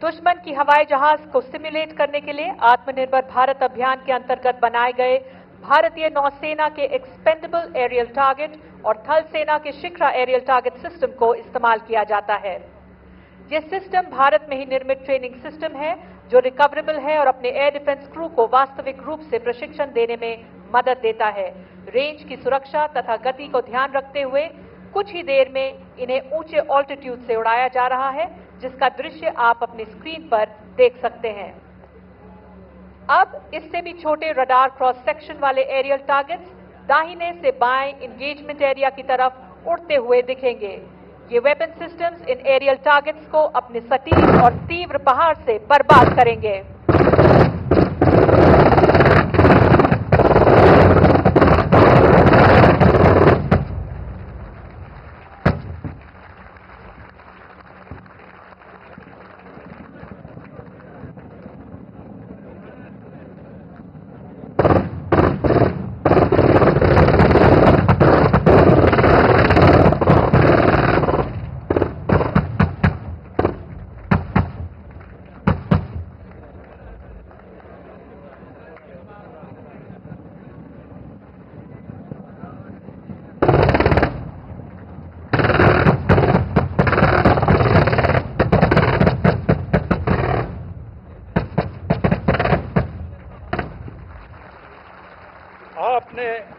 दुश्मन की हवाई जहाज को सिमुलेट करने के लिए आत्मनिर्भर भारत अभियान के अंतर्गत बनाए गए भारतीय नौसेना के एक्सपेंडेबल एरियल टारगेट और थल सेना के शिखरा एरियल टारगेट सिस्टम को इस्तेमाल किया जाता है। यह सिस्टम भारत में ही निर्मित ट्रेनिंग सिस्टम है जो रिकवरेबल है और अपने एयर डिफेंस क्रू को वास्तविक रूप से प्रशिक्षण देने में मदद देता है। रेंज की सुरक्षा तथा गति को ध्यान रखते हुए कुछ ही देर में इन्हें ऊंचे ऑल्टीट्यूड से उड़ाया जा रहा है, जिसका दृश्य आप अपनी स्क्रीन पर देख सकते हैं। अब इससे भी छोटे रडार क्रॉस सेक्शन वाले एरियल टारगेट्स दाहिने से बाएं इंगेजमेंट एरिया की तरफ उड़ते हुए दिखेंगे। ये वेपन सिस्टम्स इन एरियल टारगेट्स को अपने सटीक और तीव्र पहाड़ से बर्बाद करेंगे।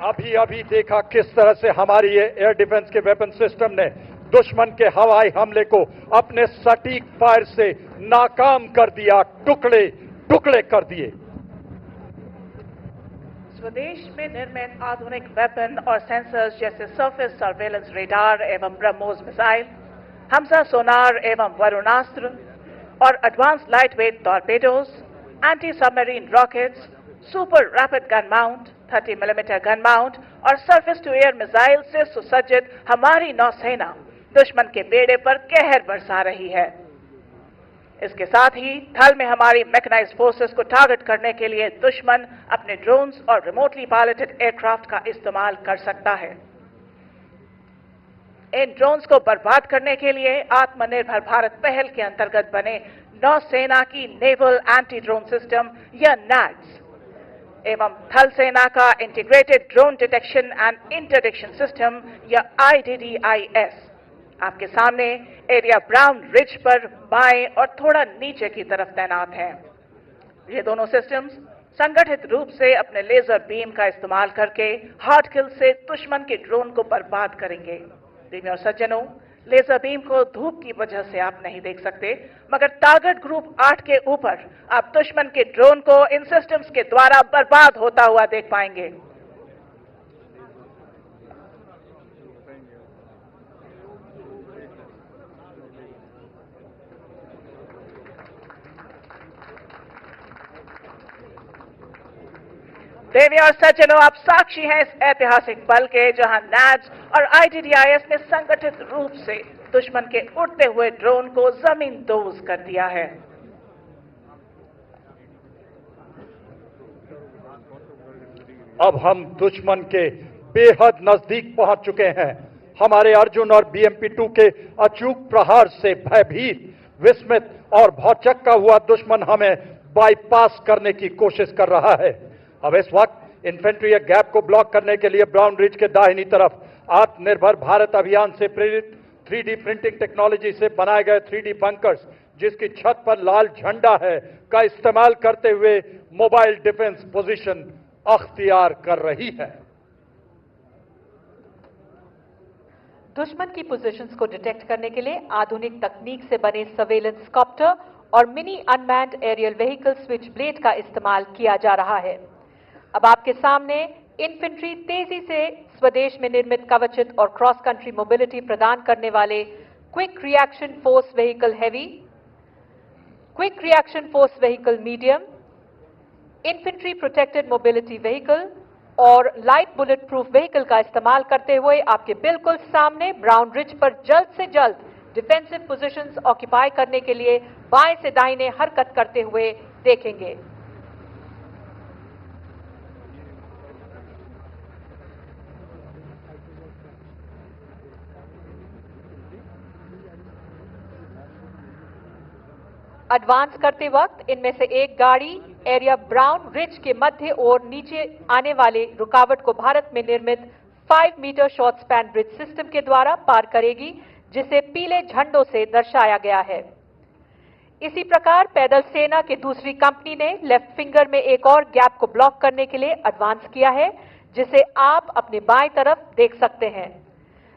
आपने अभी देखा किस तरह से हमारी ये एयर डिफेंस के वेपन सिस्टम ने दुश्मन के हवाई हमले को अपने सटीक फायर से नाकाम कर दिया, टुकड़े टुकड़े कर दिए। स्वदेश में निर्मित आधुनिक वेपन और सेंसर्स जैसे सरफेस सर्वेलेंस रेडार एवं ब्रह्मोस मिसाइल, हमजा सोनार एवं वरुणास्त्र और advance lightweight torpedoes, anti submarine rockets, super rapid gun mount, 30 millimetre gun mount और सरफेस टू एयर मिसाइल से सुसज्जित हमारी नौसेना दुश्मन के बेड़े पर कहर बरसा रही है। इसके साथ ही थल में हमारी मैकेनाइज्ड फोर्सेस को टारगेट करने के लिए दुश्मन अपने ड्रोन्स और रिमोटली पायलटेड एयरक्राफ्ट का इस्तेमाल कर सकता है। इन ड्रोन्स को बर्बाद करने के लिए आत्मनिर्भर भारत पहल के अंतर्गत बने नौसेना की नेवल एंटी ड्रोन सिस्टम या NADS एवं थल सेना का integrated drone detection and interdiction system या IDDIS आपके सामने एरिया ब्राउन रिज पर बाएं और थोड़ा नीचे की तरफ तैनात हैं। ये दोनों सिस्टम्स संगठित रूप से अपने लेजर बीम का इस्तेमाल करके हार्ड किल से दुश्मन के ड्रोन को बर्बाद करेंगे। देवियों और सज्जनों, लेजर बीम को धूप की वजह से आप नहीं देख सकते, मगर टारगेट ग्रुप 8 के ऊपर आप दुश्मन के ड्रोन को इन सिस्टम्स के द्वारा बर्बाद होता हुआ देख पाएंगे। देवियों और सज्जनों, आप साक्षी हैं इस ऐतिहासिक पल के जहां NADS और IDDIS ने संगठित रूप से दुश्मन के उड़ते हुए ड्रोन को जमींदोज कर दिया है। अब हम दुश्मन के बेहद नजदीक पहुंच चुके हैं। हमारे अर्जुन और BMP-2 के अचूक प्रहार से भयभीत, विस्मित और भौचक्का हुआ दुश्मन हमें बाईपास करने की कोशिश कर रहा है। अब इस वक्त इन्फेंट्री गैप को ब्लॉक करने के लिए ब्राउन रिज के दाहिनी तरफ आत्मनिर्भर भारत अभियान से प्रेरित 3D प्रिंटिंग टेक्नोलॉजी से बनाए गए 3D बंकर्स, जिसकी छत पर लाल झंडा है, का इस्तेमाल करते हुए मोबाइल डिफेंस पोजीशन अख्तियार कर रही है। दुश्मन की पोजीशंस को डिटेक्ट करने के लिए आधुनिक तकनीक से बने सर्वेलेंस कॉप्टर और mini unmanned aerial vehicle switchblade का इस्तेमाल किया जा रहा है। अब आपके सामने इन्फेंट्री तेजी से स्वदेश में निर्मित कवचित और क्रॉस कंट्री मोबिलिटी प्रदान करने वाले quick reaction force vehicle heavy, quick reaction force vehicle medium, infantry protected mobility vehicle और लाइट बुलेट प्रूफ व्हीकल का इस्तेमाल करते हुए आपके बिल्कुल सामने ब्राउन रिज पर जल्द से जल्द डिफेंसिव पोजीशंस ऑक्यूपाई करने के लिए बाएं से दाहिने हरकत करते हुए देखेंगे। एडवांस करते वक्त इनमें से एक गाड़ी एरिया ब्राउन रिज के मध्य और नीचे आने वाले रुकावट को भारत में निर्मित 5 metre short span bridge system के द्वारा पार करेगी, जिसे पीले झंडों से दर्शाया गया है। इसी प्रकार पैदल सेना की दूसरी कंपनी ने लेफ्ट फिंगर में एक और गैप को ब्लॉक करने के लिए एडवांस किया है, जिसे आप अपने बाएं तरफ देख सकते हैं।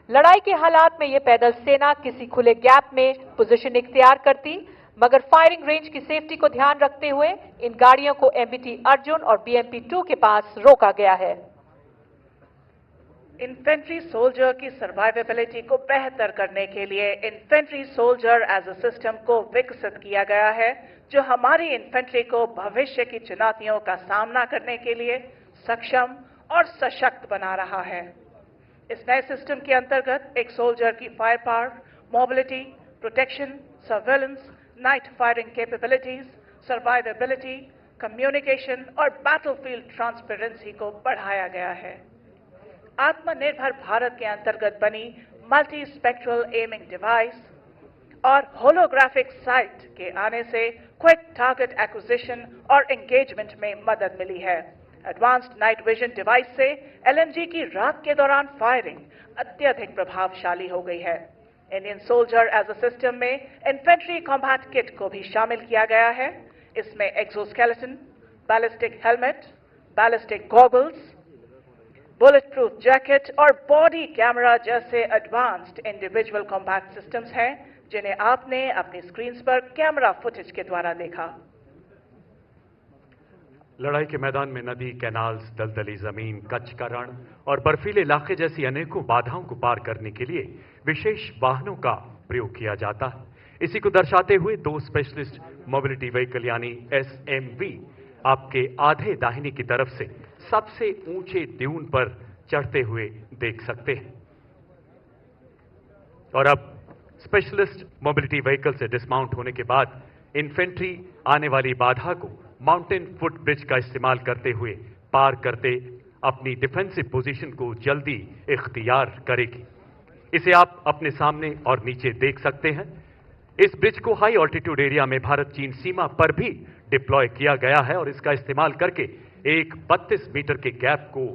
लड़ाई के हालात में यह पैदल सेना किसी खुले गैप में पोजीशन इख्तियार करती, मगर फायरिंग रेंज की सेफ्टी को ध्यान रखते हुए इन गाड़ियों को एमबीटी अर्जुन और बीएमपी 2 के पास रोका गया है। इन्फेंट्री सोल्जर की सर्वाइवेबिलिटी को बेहतर करने के लिए infantry soldier as a system को विकसित किया गया है, जो हमारी इन्फेंट्री को भविष्य की चुनौतियों का सामना करने के लिए सक्षम और सशक्त बना रहा है। इस नए सिस्टम के अंतर्गत एक सोल्जर की fire power, mobility, protection, surveillance, night firing capabilities, survivability, communication और बैटलफील्ड ट्रांसपेरेंसी को बढ़ाया गया है। आत्मनिर्भर भारत के अंतर्गत बनी मल्टी स्पेक्ट्रल एमिंग डिवाइस और होलोग्राफिक साइट के आने से क्विक टारगेट एक्विजिशन और एंगेजमेंट में मदद मिली है। एडवांस्ड नाइट विजन डिवाइस से एलएमजी की रात के दौरान फायरिंग अत्यधिक प्रभावशाली हो गई है। Indian soldier as a system में इन्फेंट्री कॉम्बैट किट को भी शामिल किया गया है। इसमें exoskeleton, ballistic helmet, ballistic goggles, bullet proof jacket और बॉडी कैमरा जैसे एडवांस्ड इंडिविजुअल कॉम्बैट सिस्टम्स हैं, जिन्हें आपने अपनी स्क्रीन पर कैमरा फुटेज के द्वारा देखा। लड़ाई के मैदान में नदी, कैनाल्स, दलदली जमीन, कच्छ का रण और बर्फीले इलाके जैसी अनेकों बाधाओं को पार करने के लिए विशेष वाहनों का प्रयोग किया जाता है। इसी को दर्शाते हुए 2 स्पेशलिस्ट मोबिलिटी व्हीकल यानी एसएमवी आपके आधे दाहिने की तरफ से सबसे ऊंचे ड्यून पर चढ़ते हुए देख सकते हैं। और अब स्पेशलिस्ट मोबिलिटी व्हीकल से डिस्माउंट होने के बाद इन्फेंट्री आने वाली बाधा को माउंटेन फुट ब्रिज का इस्तेमाल करते हुए पार करते अपनी डिफेंसिव पोजीशन को जल्दी इख्तियार करेगी। इसे आप अपने सामने और नीचे देख सकते हैं। इस ब्रिज को हाई ऑल्टीट्यूड एरिया में भारत चीन सीमा पर भी डिप्लॉय किया गया है और इसका इस्तेमाल करके एक 32 मीटर के गैप को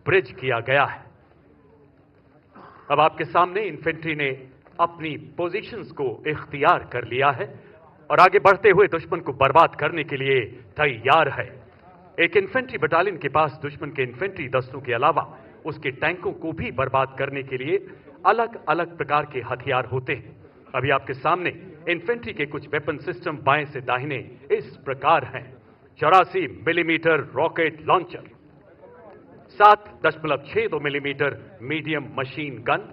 ब्रिज किया गया है। अब आपके सामने इन्फेंट्री ने अपनी पोजीशंस को इख्तियार कर लिया है और आगे बढ़ते हुए दुश्मन को बर्बाद करने के लिए तैयार है। एक इन्फेंट्री बटालियन के पास दुश्मन के इन्फेंट्री दस्तों के अलावा उसके टैंकों को भी बर्बाद करने के लिए अलग अलग प्रकार के हथियार होते हैं। अभी आपके सामने इन्फेंट्री के कुछ वेपन सिस्टम बाएं से दाहिने इस प्रकार हैं। 84 millimetre rocket launcher, 7.62 millimetre medium machine gun,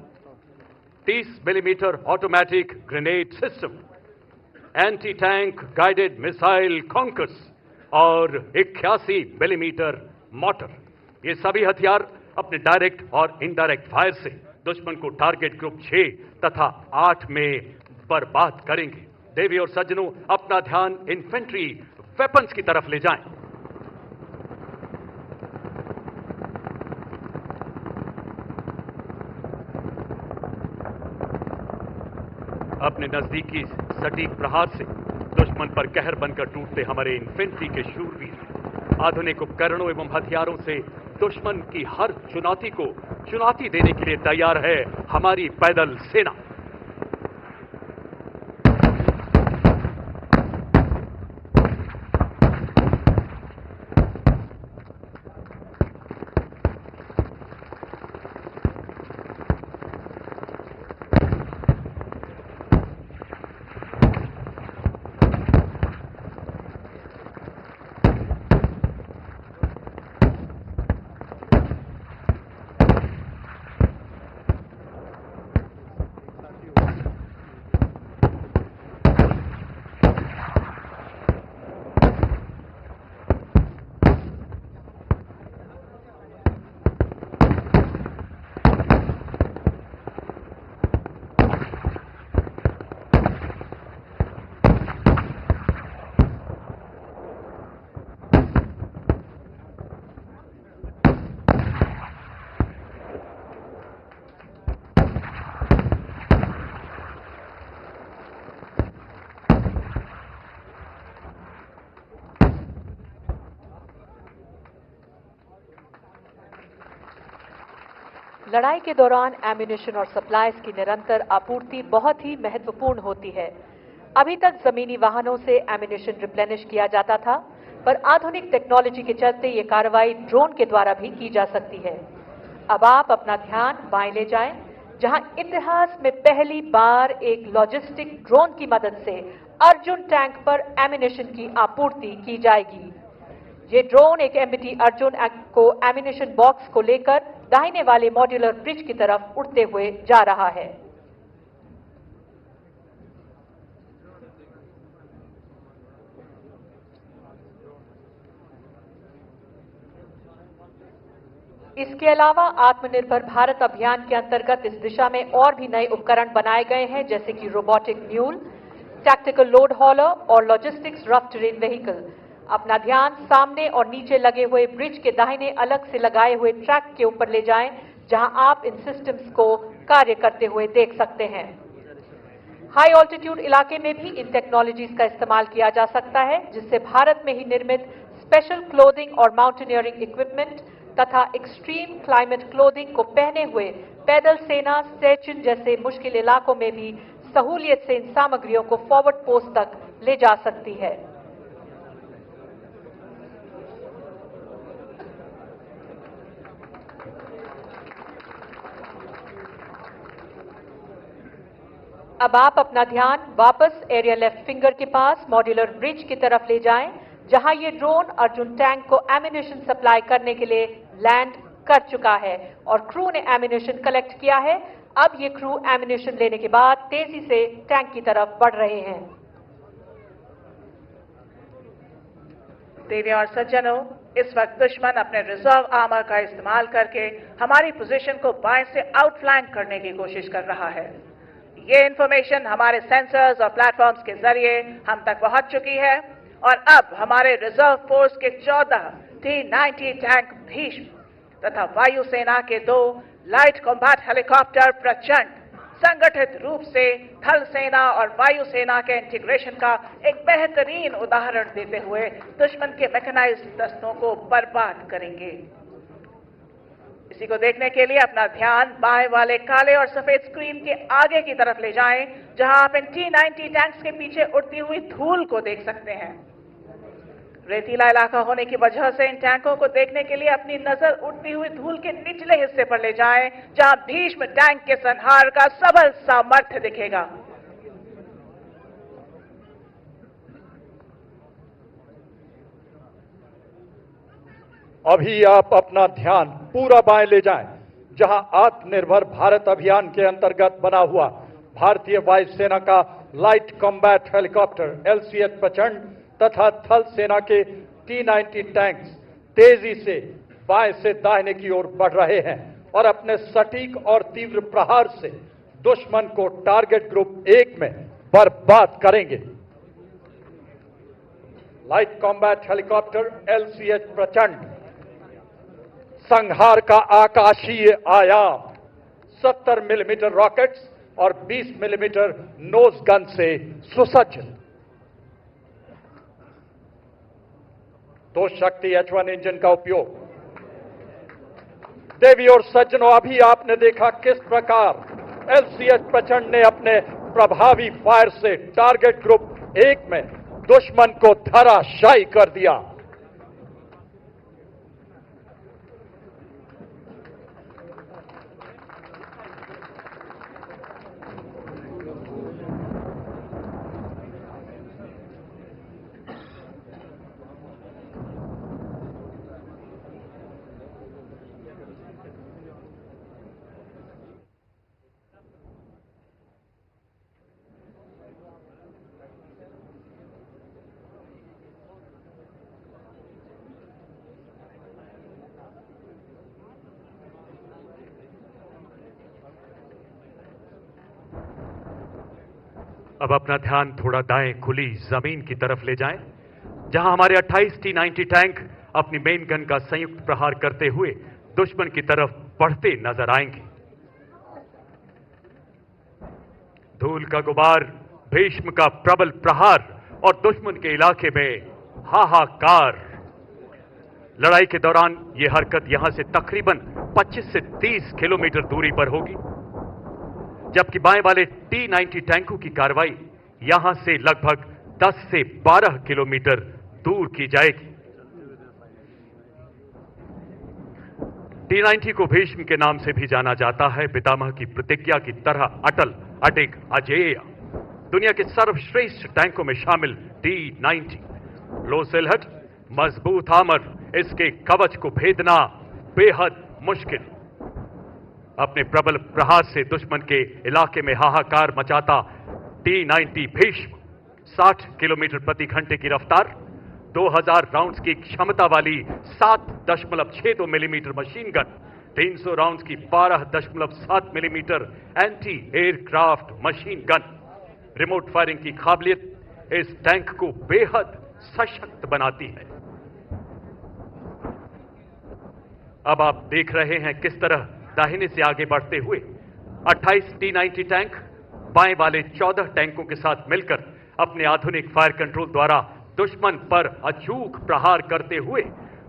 30 millimetre automatic grenade system, anti tank guided missile Konkurs और 81 मिलीमीटर मोटर। ये सभी हथियार अपने डायरेक्ट और इनडायरेक्ट फायर से दुश्मन को टारगेट ग्रुप 6 तथा 8 में बर्बाद करेंगे। देवी और सज्जनों, अपना ध्यान इन्फेंट्री वेपन्स की तरफ ले जाएं। अपने नजदीकी सटीक प्रहार से दुश्मन पर कहर बनकर टूटते हमारे इन्फेंट्री के शूरवीर आधुनिक उपकरणों एवं हथियारों से दुश्मन की हर चुनौती को चुनौती देने के लिए तैयार है हमारी पैदल सेना। लड़ाई के दौरान एम्यूनिशन और सप्लाईज की निरंतर आपूर्ति बहुत ही महत्वपूर्ण होती है। अभी तक जमीनी वाहनों से एम्यूनिशन रिप्लेनिश किया जाता था, पर आधुनिक टेक्नोलॉजी के चलते ये कार्रवाई ड्रोन के द्वारा भी की जा सकती है। अब आप अपना ध्यान बाएं ले जाएं, जहां इतिहास में पहली बार एक लॉजिस्टिक ड्रोन की मदद से अर्जुन टैंक पर एम्यूनिशन की आपूर्ति की जाएगी। ये ड्रोन एक एमबीटी अर्जुन को एम्यूनिशन बॉक्स को लेकर दाहिने वाले मॉड्यूलर ब्रिज की तरफ उड़ते हुए जा रहा है। इसके अलावा आत्मनिर्भर भारत अभियान के अंतर्गत इस दिशा में और भी नए उपकरण बनाए गए हैं, जैसे कि रोबोटिक म्यूल, टैक्टिकल लोड हॉलर और लॉजिस्टिक्स रफ टेरेन व्हीकल। अपना ध्यान सामने और नीचे लगे हुए ब्रिज के दाहिने अलग से लगाए हुए ट्रैक के ऊपर ले जाएं, जहां आप इन सिस्टम्स को कार्य करते हुए देख सकते हैं। हाई ऑल्टीट्यूड इलाके में भी इन टेक्नोलॉजीज का इस्तेमाल किया जा सकता है, जिससे भारत में ही निर्मित स्पेशल क्लोथिंग और माउंटेनियरिंग इक्विपमेंट तथा एक्सट्रीम क्लाइमेट क्लोथिंग को पहने हुए पैदल सेना स्टेशन जैसे मुश्किल इलाकों में भी सहूलियत से इन सामग्रियों को फॉरवर्ड पोस्ट तक ले जा सकती है। अब आप अपना ध्यान वापस एरिया लेफ्ट फिंगर के पास मॉड्यूलर ब्रिज की तरफ ले जाएं, जहां ये ड्रोन अर्जुन टैंक को एम्यूनिशन सप्लाई करने के लिए लैंड कर चुका है और क्रू ने एम्यूनिशन कलेक्ट किया है। अब ये क्रू एम्यूनिशन लेने के बाद तेजी से टैंक की तरफ बढ़ रहे हैं। देवी और सज्जनों, इस वक्त दुश्मन अपने रिजर्व आर्मर का इस्तेमाल करके हमारी पोजीशन को बाएं से आउटफ्लैंक करने की कोशिश कर रहा है। ये इंफॉर्मेशन हमारे सेंसर्स और प्लेटफॉर्म्स के जरिए हम तक पहुंच चुकी है और अब हमारे रिजर्व फोर्स के 14 T-90 टैंक भीष्म तथा वायुसेना के 2 लाइट कॉम्बैट हेलीकॉप्टर प्रचंड संगठित रूप से थल सेना और वायुसेना के इंटीग्रेशन का एक बेहतरीन उदाहरण देते हुए दुश्मन के मैकेनाइज्ड दस्तों को बर्बाद करेंगे। इसी को देखने के लिए अपना ध्यान बाएं वाले काले और सफेद स्क्रीन के आगे की तरफ ले जाएं, जहां आप इन T-90 टैंक्स के पीछे उड़ती हुई धूल को देख सकते हैं। रेतीला इलाका होने की वजह से इन टैंकों को देखने के लिए अपनी नजर उड़ती हुई धूल के निचले हिस्से पर ले जाएं, जहां भीष्म टैंक के संहार का सबल सामर्थ्य दिखेगा। अभी आप अपना ध्यान पूरा बाएं ले जाएं, जहां आत्मनिर्भर भारत अभियान के अंतर्गत बना हुआ भारतीय वायुसेना का लाइट कॉम्बैट हेलीकॉप्टर LCH प्रचंड तथा थल सेना के T-90 टैंक्स तेजी से बाएं से दाहिने की ओर बढ़ रहे हैं और अपने सटीक और तीव्र प्रहार से दुश्मन को टारगेट ग्रुप 1 में बर्बाद करेंगे। लाइट कॉम्बैट हेलीकॉप्टर LCH प्रचंड संहार का आकाशीय आयाम 70 मिलीमीटर रॉकेट्स और 20 मिलीमीटर नोज गन से सुसज्जित। 2 शक्ति H1 इंजन का उपयोग। देवी और सज्जनों, अभी आपने देखा किस प्रकार LCH प्रचंड ने अपने प्रभावी फायर से टारगेट ग्रुप 1 में दुश्मन को धराशायी कर दिया। अब अपना ध्यान थोड़ा दाएं खुली जमीन की तरफ ले जाएं, जहां हमारे 28 T-90 टैंक अपनी मेन गन का संयुक्त प्रहार करते हुए दुश्मन की तरफ बढ़ते नजर आएंगे। धूल का गुबार, भीष्म का प्रबल प्रहार और दुश्मन के इलाके में हाहाकार। लड़ाई के दौरान यह हरकत यहां से तकरीबन 25 से 30 किलोमीटर दूरी पर होगी, जबकि बाएं वाले T-90 टैंकों की कार्रवाई यहां से लगभग 10 से 12 किलोमीटर दूर की जाएगी। T-90 को भीष्म के नाम से भी जाना जाता है। पितामह की प्रतिज्ञा की तरह अटल, अडिग, अजेय, दुनिया के सर्वश्रेष्ठ टैंकों में शामिल T-90 लो सिलहट, मजबूत आर्मर, इसके कवच को भेदना बेहद मुश्किल। अपने प्रबल प्रहार से दुश्मन के इलाके में हाहाकार मचाता T-90 भीष्म 60 किलोमीटर प्रति घंटे की रफ्तार, 2000 राउंड्स की क्षमता वाली 7.62 मिलीमीटर मशीन गन, 300 राउंड्स की 12.7 millimetre anti aircraft machine gun, remote firing की काबिलियत इस टैंक को बेहद सशक्त बनाती है। अब आप देख रहे हैं किस तरह दाहिने से आगे बढ़ते हुए 28 T-90 टैंक बाएं वाले 14 टैंकों के साथ मिलकर अपने आधुनिक फायर कंट्रोल द्वारा दुश्मन पर अचूक प्रहार करते हुए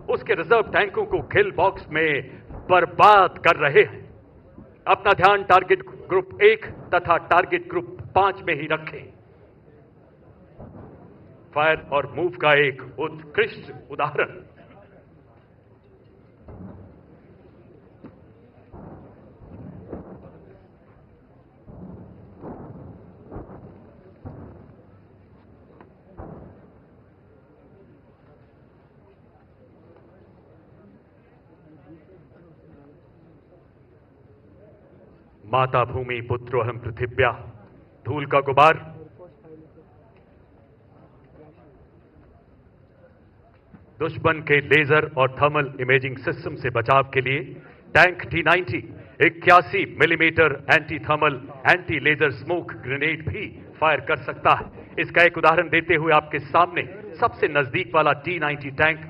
उसके रिजर्व टैंकों को किल बॉक्स में बर्बाद कर रहे हैं। अपना ध्यान टारगेट ग्रुप 1 तथा टारगेट ग्रुप 5 में ही रखें। फायर और मूव का एक उत्कृष्ट उदाहरण। माता भूमि पुत्रोहम पृथिव्या, धूल का गुबार, दुश्मन के लेजर और थर्मल इमेजिंग सिस्टम से बचाव के लिए tank T-90 81 millimetre anti thermal anti laser smoke grenade भी फायर कर सकता है। इसका एक उदाहरण देते हुए आपके सामने सबसे नजदीक वाला T-90 tank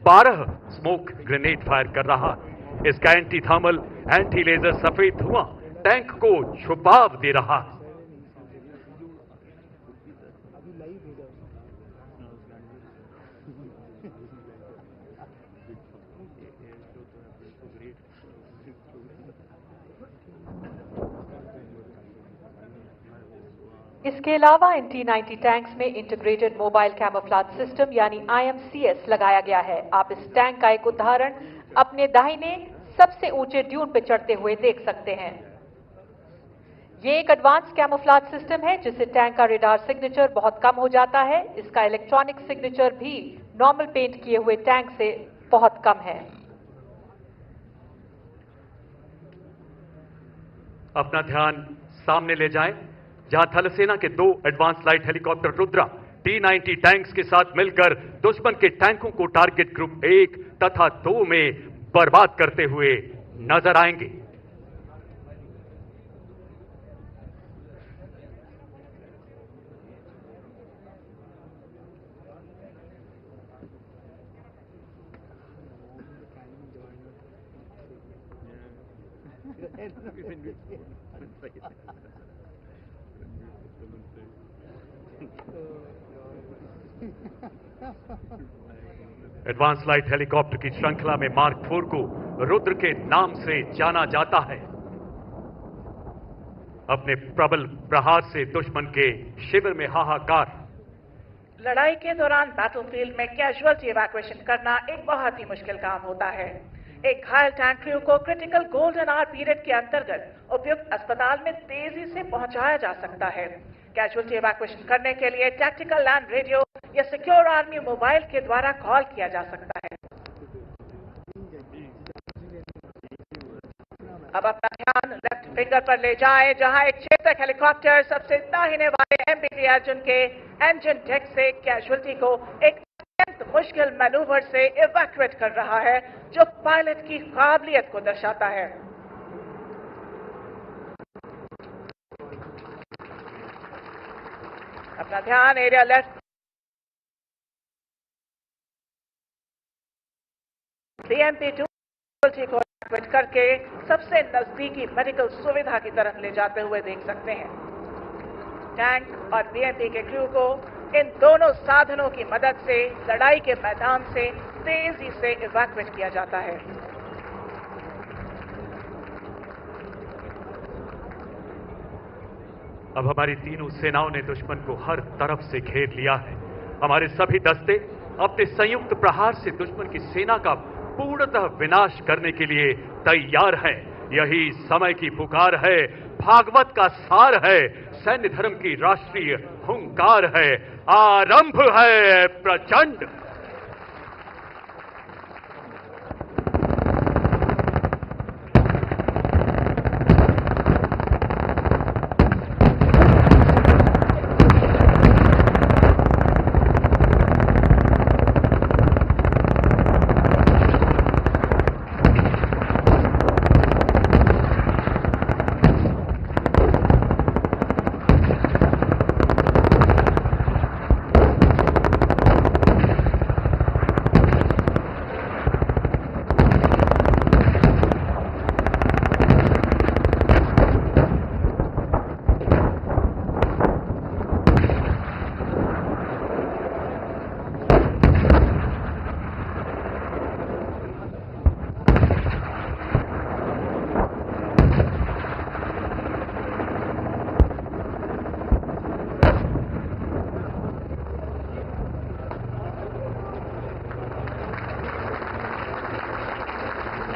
12 smoke grenade fire कर रहा है। इसका एंटी थर्मल एंटी लेजर सफेद धुआं टैंक को छुपाव दे रहा है। इसके अलावा इन T-90 टैंक्स में इंटीग्रेटेड मोबाइल कैमोफ्लेज सिस्टम यानी IMCS लगाया गया है। आप इस टैंक का एक उदाहरण अपने दाहिने सबसे ऊंचे ड्यून पर चढ़ते हुए देख सकते हैं। ये एक एडवांस कैमोफ्लेज सिस्टम है जिससे टैंक का रेडार सिग्नेचर बहुत कम हो जाता है। इसका इलेक्ट्रॉनिक सिग्नेचर भी नॉर्मल पेंट किए हुए टैंक से बहुत कम है। अपना ध्यान सामने ले जाएं, जहां थल सेना के 2 advance light helicopter Rudra T-90 tanks के साथ मिलकर दुश्मन के टैंकों को टारगेट ग्रुप 1 तथा 2 में बर्बाद करते हुए नजर आएंगे। एडवांस लाइट हेलीकॉप्टर की श्रृंखला में मार्क 4 को रुद्र के नाम से जाना जाता है। अपने प्रबल प्रहार से दुश्मन के शिविर में हाहाकार। लड़ाई के दौरान बैटलफील्ड में कैजुअलिटी इवैक्यूएशन करना एक बहुत ही मुश्किल काम होता है। एक घायल टैंक क्रू को क्रिटिकल गोल्डन आवर पीरियड के अंतर्गत उपयुक्त अस्पताल में तेजी से पहुंचाया जा सकता है। कैजुअलिटी इवैक्यूएशन करने के लिए टैक्टिकल लैंड रेडियो या सिक्योर आर्मी मोबाइल के द्वारा कॉल किया जा सकता है। अब अपना ध्यान लेफ्ट फिंगर पर ले जाएं, जहां एक चेतक हेलीकॉप्टर सबसे दाहिने वाले MBT अर्जुन के इंजन डेक से कैजुअलिटी को एक अत्यंत मुश्किल मैनूवर से इवैक्यूएट कर रहा है, जो पायलट की काबिलियत को दर्शाता है। अपना ध्यान एरिया लेफ्ट BMP-2 को इवैक्यूएट करके सबसे नजदीकी मेडिकल सुविधा की तरफ ले जाते हुए देख सकते हैं। टैंक और BMP के क्रू को इन दोनों साधनों की मदद से लड़ाई के मैदान से तेजी से इवैक्यूएट किया जाता है। अब हमारी तीनों सेनाओं ने दुश्मन को हर तरफ से घेर लिया है। हमारे सभी दस्ते अपने संयुक्त प्रहार से दुश्मन की सेना का पूर्णतः विनाश करने के लिए तैयार हैं। यही समय की पुकार है, भागवत का सार है, सैन्य धर्म की राष्ट्रीय हुंकार है। आरंभ है प्रचंड।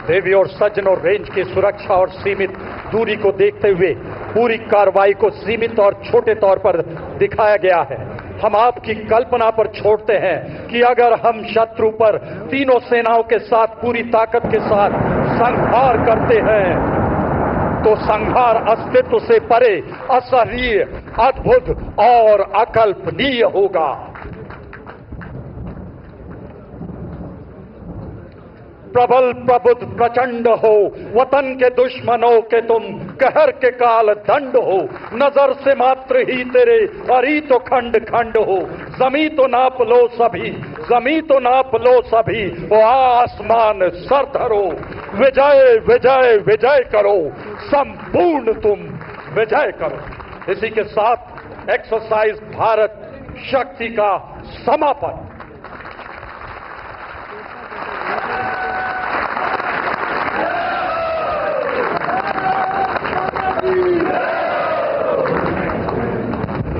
देवी और सज्जनों, रेंज की सुरक्षा और सीमित दूरी को देखते हुए पूरी कार्रवाई को सीमित और छोटे तौर पर दिखाया गया है। हम आपकी कल्पना पर छोड़ते हैं कि अगर हम शत्रु पर तीनों सेनाओं के साथ पूरी ताकत के साथ संहार करते हैं तो संहार अस्तित्व से परे, असहनीय, अद्भुत और अकल्पनीय होगा। प्रबल प्रबुद्ध प्रचंड हो, वतन के दुश्मनों के तुम कहर के काल दंड हो। नजर से मात्र ही तेरे अरी तो खंड खंड हो। जमी तो नाप लो सभी, जमी तो नाप लो सभी, वो आसमान सर धरो। विजय विजय विजय करो, संपूर्ण तुम विजय करो। इसी के साथ एक्सरसाइज भारत शक्ति का समापन।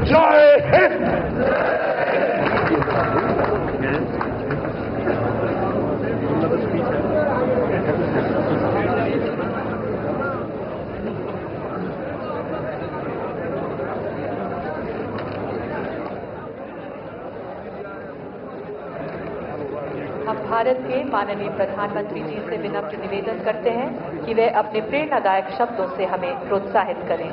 जय हिंद। हम भारत के माननीय प्रधानमंत्री जी से विनम्र निवेदन करते हैं कि वे अपने प्रेरणादायक शब्दों से हमें प्रोत्साहित करें।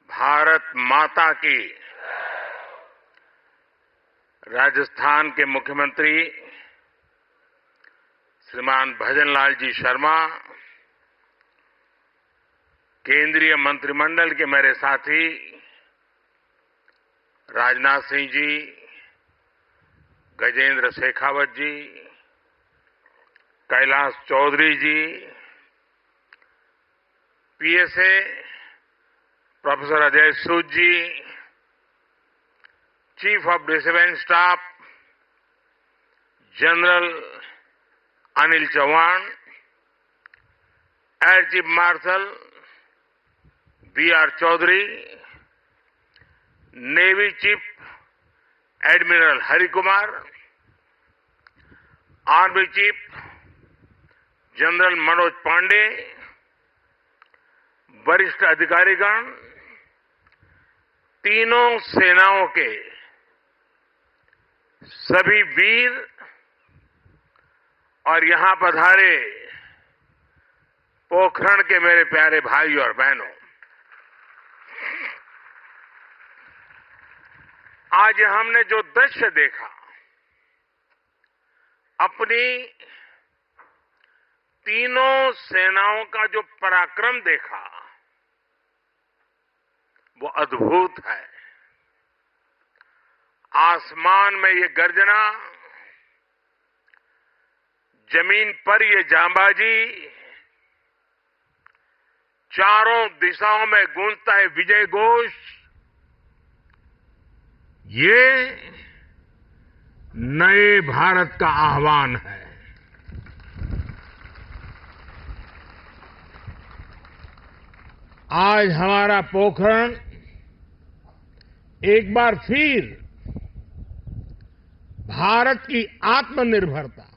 भारत माता की राजस्थान के मुख्यमंत्री श्रीमान भजनलाल जी शर्मा, केंद्रीय मंत्रिमंडल के मेरे साथी Rajnath Singh ji, Gajendra Shekhawat ji, Kailash Choudhary ji, PSA professor Ajay Sood ji, chief of defence staff general Anil Chauhan, air chief marshal B R Chaudhari, navy chief admiral Hari Kumar, army chief general Manoj Pande, वरिष्ठ अधिकारीगण, तीनों सेनाओं के सभी वीर और यहां पधारे पोखरण के मेरे प्यारे भाई और बहनों, आज हमने जो दृश्य देखा, अपनी तीनों सेनाओं का जो पराक्रम देखा, वो अद्भुत है। आसमान में ये गर्जना, जमीन पर ये जांबाजी, चारों दिशाओं में गूंजता है विजय घोष। ये नए भारत का आह्वान है। आज हमारा पोखरण एक बार फिर भारत की आत्मनिर्भरता,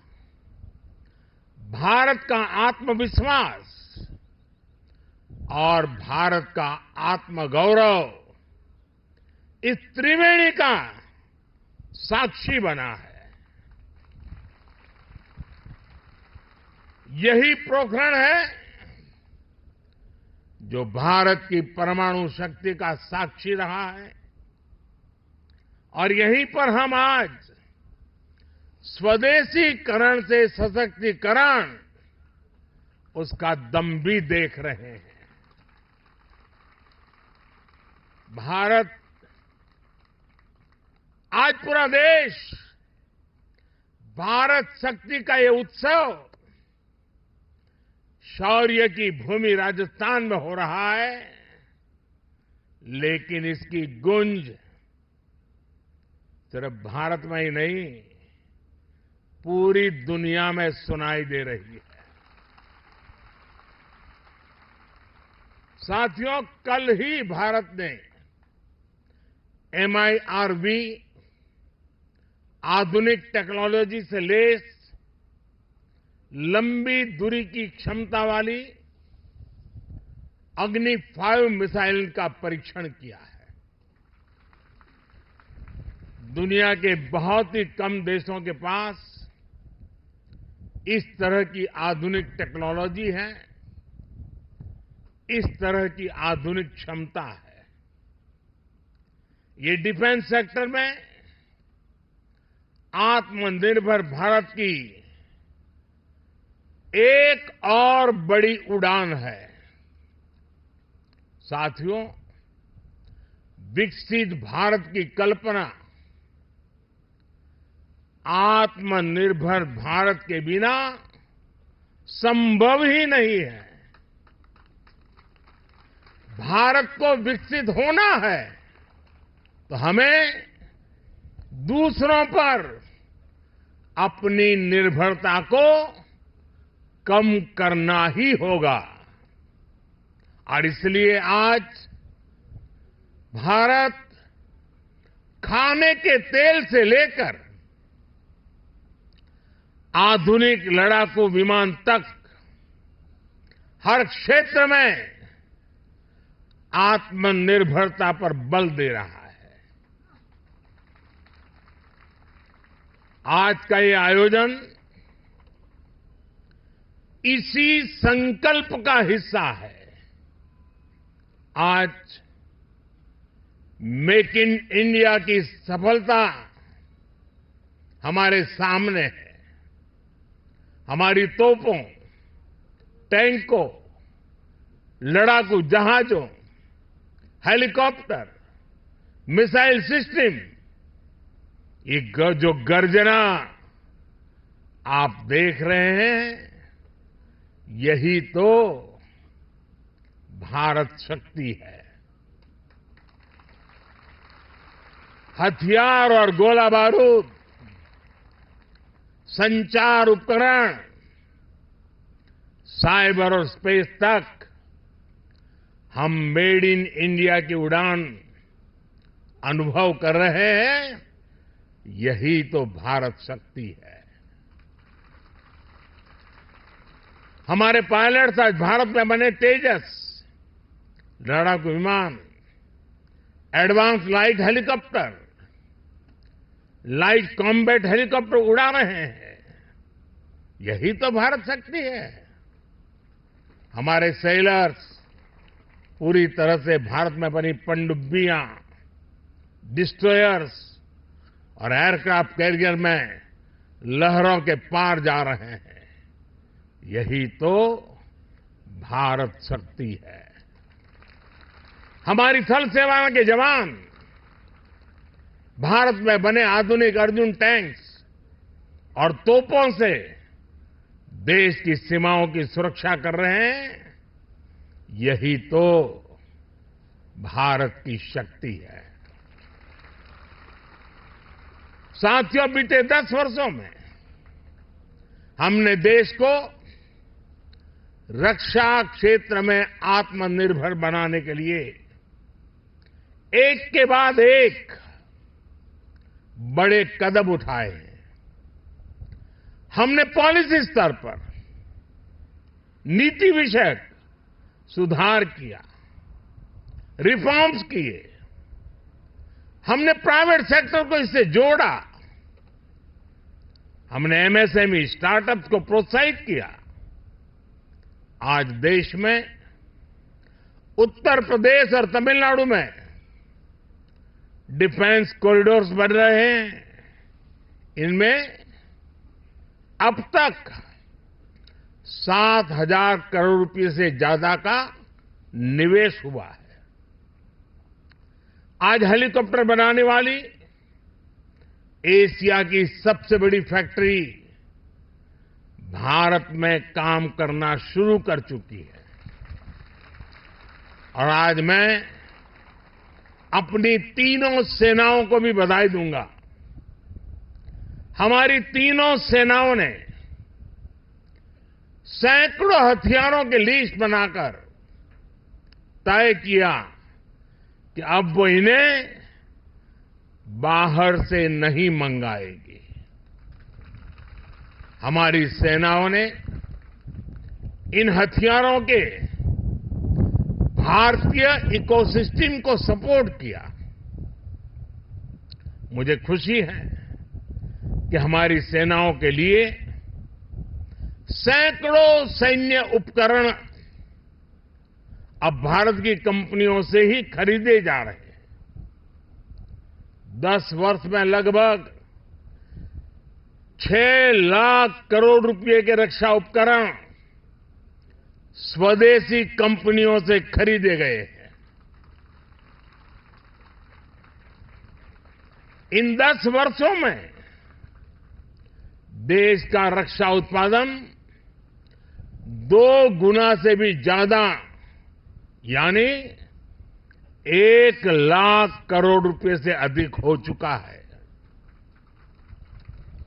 भारत का आत्मविश्वास और भारत का आत्मगौरव, इस त्रिवेणी का साक्षी बना है। यही पोखरण है जो भारत की परमाणु शक्ति का साक्षी रहा है, और यहीं पर हम आज स्वदेशीकरण से सशक्तिकरण, उसका दम भी देख रहे हैं। भारत, आज पूरा देश भारत शक्ति का ये उत्सव शौर्य की भूमि राजस्थान में हो रहा है, लेकिन इसकी गूंज सिर्फ भारत में ही नहीं, पूरी दुनिया में सुनाई दे रही है। साथियों, कल ही भारत ने MIRV आधुनिक टेक्नोलॉजी से लैस लंबी दूरी की क्षमता वाली अग्नि 5 मिसाइल का परीक्षण किया है। दुनिया के बहुत ही कम देशों के पास इस तरह की आधुनिक टेक्नोलॉजी है, इस तरह की आधुनिक क्षमता है। ये डिफेंस सेक्टर में आत्मनिर्भर भारत की एक और बड़ी उड़ान है। साथियों, विकसित भारत की कल्पना आत्मनिर्भर भारत के बिना संभव ही नहीं है। भारत को विकसित होना है तो हमें दूसरों पर अपनी निर्भरता को कम करना ही होगा, और इसलिए आज भारत खाने के तेल से लेकर आधुनिक लड़ाकू विमान तक हर क्षेत्र में आत्मनिर्भरता पर बल दे रहा है। आज का ये आयोजन इसी संकल्प का हिस्सा है। आज मेक इन इंडिया की सफलता हमारे सामने है। हमारी तोपों, टैंकों, लड़ाकू जहाजों, हेलीकॉप्टर, मिसाइल सिस्टम, ये जो गर्जना आप देख रहे हैं, यही तो भारत शक्ति है। हथियार और गोला बारूद, संचार उपकरण, साइबर और स्पेस तक हम मेड इन इंडिया की उड़ान अनुभव कर रहे हैं। यही तो भारत शक्ति है। हमारे पायलट्स आज भारत में बने तेजस लड़ाकू विमान, advance light helicopter, light combat helicopter उड़ा रहे हैं। यही तो भारत शक्ति है। हमारे सेलर्स पूरी तरह से भारत में बनी पनडुब्बियां, डिस्ट्रॉयर्स और एयरक्राफ्ट कैरियर में लहरों के पार जा रहे हैं। यही तो भारत शक्ति है। हमारी थल सेना के जवान भारत में बने आधुनिक अर्जुन टैंक्स और तोपों से देश की सीमाओं की सुरक्षा कर रहे हैं। यही तो भारत की शक्ति है। साथियों, बीते 10 वर्षों में हमने देश को रक्षा क्षेत्र में आत्मनिर्भर बनाने के लिए एक के बाद एक बड़े कदम उठाए हैं। हमने पॉलिसी स्तर पर नीति विषयक सुधार किया, रिफॉर्म्स किए। हमने प्राइवेट सेक्टर को इससे जोड़ा। हमने एमएसएमई, स्टार्टअप्स को प्रोत्साहित किया। आज देश में उत्तर प्रदेश और तमिलनाडु में डिफेंस कॉरिडोर्स बन रहे हैं। इनमें अब तक 7,000 करोड़ रुपए से ज्यादा का निवेश हुआ है। आज हेलीकॉप्टर बनाने वाली एशिया की सबसे बड़ी फैक्ट्री भारत में काम करना शुरू कर चुकी है। और आज मैं अपनी तीनों सेनाओं को भी बधाई दूंगा। हमारी तीनों सेनाओं ने सैकड़ों हथियारों की लिस्ट बनाकर तय किया कि अब वो इन्हें बाहर से नहीं मंगाएगी। हमारी सेनाओं ने इन हथियारों के भारतीय इकोसिस्टम को सपोर्ट किया। मुझे खुशी है कि हमारी सेनाओं के लिए सैकड़ों सैन्य उपकरण अब भारत की कंपनियों से ही खरीदे जा रहे हैं। 10 वर्ष में लगभग 6 लाख करोड़ रुपए के रक्षा उपकरण स्वदेशी कंपनियों से खरीदे गए हैं। इन 10 वर्षों में देश का रक्षा उत्पादन 2 गुना से भी ज्यादा यानी 1 लाख करोड़ रुपए से अधिक हो चुका है।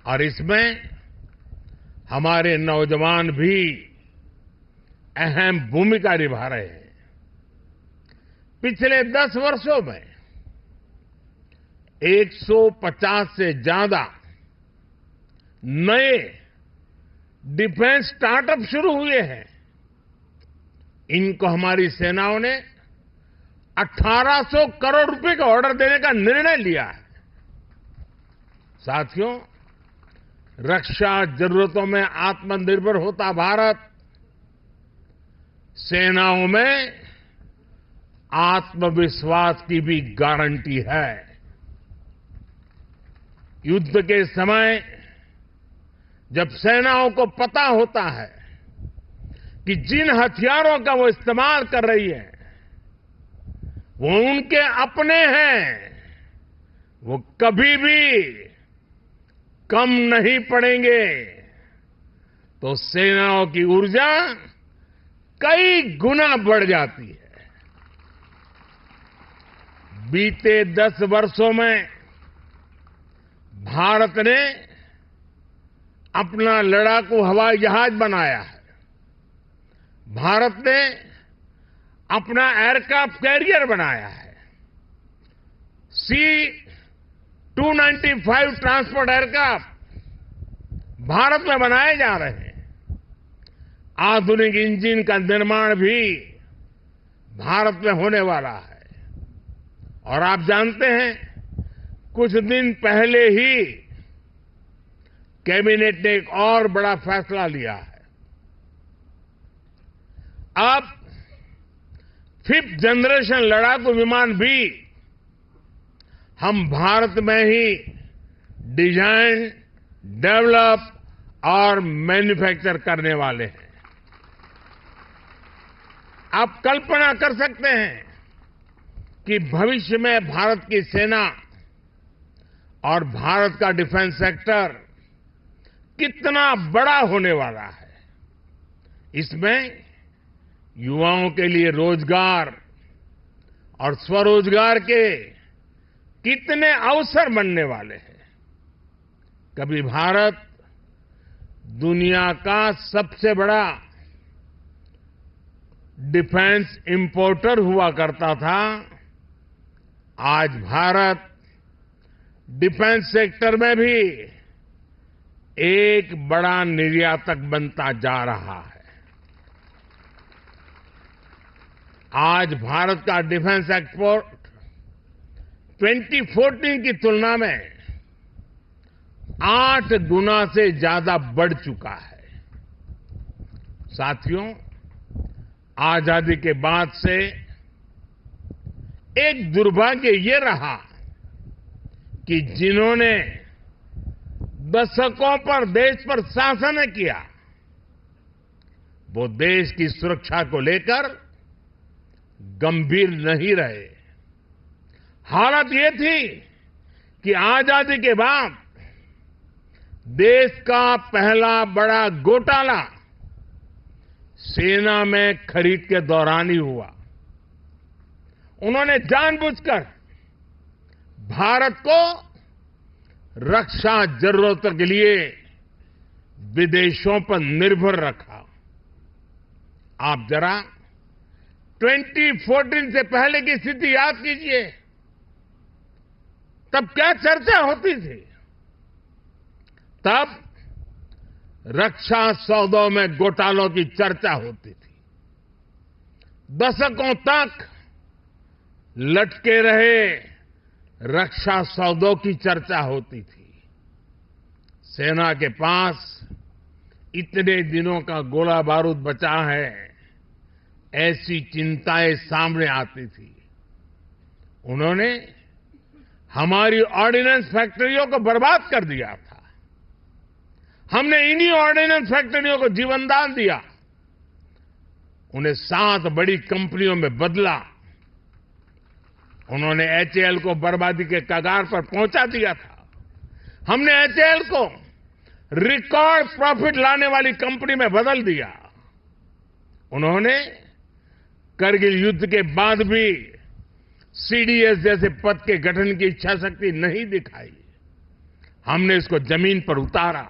और इसमें हमारे नौजवान भी अहम भूमिका निभा रहे हैं। पिछले 10 वर्षों में 150 से ज्यादा नए डिफेंस स्टार्टअप शुरू हुए हैं। इनको हमारी सेनाओं ने 1800 करोड़ रुपए का ऑर्डर देने का निर्णय लिया है। साथियों, रक्षा जरूरतों में आत्मनिर्भर होता भारत सेनाओं में आत्मविश्वास की भी गारंटी है। युद्ध के समय जब सेनाओं को पता होता है कि जिन हथियारों का वो इस्तेमाल कर रही है वो उनके अपने हैं, वो कभी भी कम नहीं पड़ेंगे, तो सेनाओं की ऊर्जा कई गुना बढ़ जाती है। बीते 10 वर्षों में भारत ने अपना लड़ाकू हवाई जहाज बनाया है। भारत ने अपना एयरक्राफ्ट कैरियर बनाया है। C-295 ट्रांसपोर्ट एयरक्राफ्ट भारत में बनाए जा रहे हैं। आधुनिक इंजन का निर्माण भी भारत में होने वाला है। और आप जानते हैं, कुछ दिन पहले ही कैबिनेट ने एक और बड़ा फैसला लिया है। अब 5th जनरेशन लड़ाकू विमान भी हम भारत में ही डिजाइन, डेवलप और मैन्युफैक्चर करने वाले हैं। आप कल्पना कर सकते हैं कि भविष्य में भारत की सेना और भारत का डिफेंस सेक्टर कितना बड़ा होने वाला है। इसमें युवाओं के लिए रोजगार और स्वरोजगार के कितने अवसर बनने वाले हैं। कभी भारत दुनिया का सबसे बड़ा डिफेंस इंपोर्टर हुआ करता था। आज भारत डिफेंस सेक्टर में भी एक बड़ा निर्यातक बनता जा रहा है। आज भारत का डिफेंस एक्सपोर्ट 2014 की तुलना में 8 गुना से ज्यादा बढ़ चुका है। साथियों, आजादी के बाद से एक दुर्भाग्य ये रहा कि जिन्होंने दशकों पर देश पर शासन किया, वो देश की सुरक्षा को लेकर गंभीर नहीं रहे। हालत ये थी कि आजादी के बाद देश का पहला बड़ा घोटाला सेना में खरीद के दौरान ही हुआ। उन्होंने जानबूझकर भारत को रक्षा जरूरतों के लिए विदेशों पर निर्भर रखा। आप जरा 2014 से पहले की स्थिति याद कीजिए। तब क्या चर्चा होती थी? तब रक्षा सौदों में घोटालों की चर्चा होती थी। दशकों तक लटके रहे रक्षा सौदों की चर्चा होती थी। सेना के पास इतने दिनों का गोला बारूद बचा है, ऐसी चिंताएं सामने आती थी। उन्होंने हमारी ऑर्डिनेंस फैक्ट्रियों को बर्बाद कर दिया था। हमने इन्हीं ऑर्डिनेंस फैक्ट्रियों को जीवनदान दिया, उन्हें 7 बड़ी कंपनियों में बदला। उन्होंने एचएएल को बर्बादी के कगार पर पहुंचा दिया था। हमने एचएएल को रिकॉर्ड प्रॉफिट लाने वाली कंपनी में बदल दिया। उन्होंने करगिल युद्ध के बाद भी सीडीएस जैसे पद के गठन की इच्छा शक्ति नहीं दिखाई। हमने इसको जमीन पर उतारा।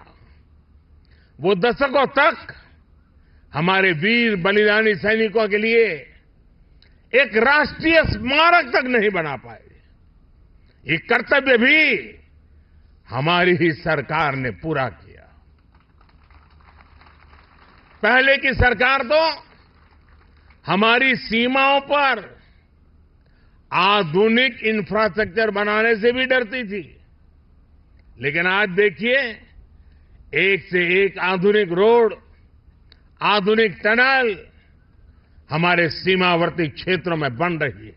वो दशकों तक हमारे वीर बलिदानी सैनिकों के लिए एक राष्ट्रीय स्मारक तक नहीं बना पाए। ये कर्तव्य भी हमारी ही सरकार ने पूरा किया। पहले की सरकार तो हमारी सीमाओं पर आधुनिक इंफ्रास्ट्रक्चर बनाने से भी डरती थी। लेकिन आज देखिए, एक से एक आधुनिक रोड, आधुनिक टनल हमारे सीमावर्ती क्षेत्रों में बन रही है।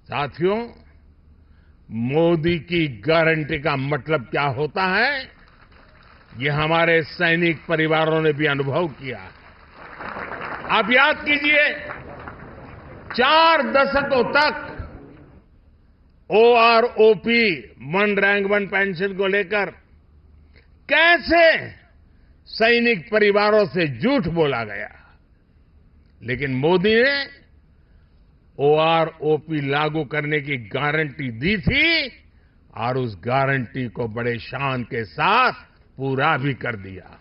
साथियों, मोदी की गारंटी का मतलब क्या होता है, ये हमारे सैनिक परिवारों ने भी अनुभव किया है। आप याद कीजिए, 4 दशकों तक OROP, one rank one pension को लेकर कैसे सैनिक परिवारों से झूठ बोला गया। लेकिन मोदी ने ओआरओपी लागू करने की गारंटी दी थी और उस गारंटी को बड़े शान के साथ पूरा भी कर दिया।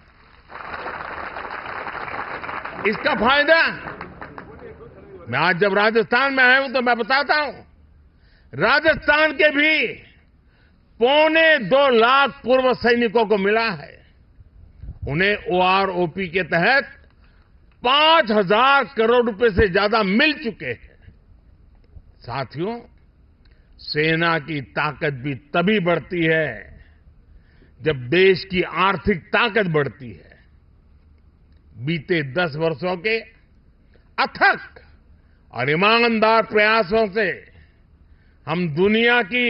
इसका फायदा मैं आज जब राजस्थान में आया हूं तो मैं बताता हूं, राजस्थान के भी 2.25 लाख पूर्व सैनिकों को मिला है। उन्हें ओआरओपी के तहत 5,000 करोड़ रुपए से ज्यादा मिल चुके हैं। साथियों, सेना की ताकत भी तभी बढ़ती है जब देश की आर्थिक ताकत बढ़ती है। बीते 10 वर्षों के अथक और ईमानदार प्रयासों से हम दुनिया की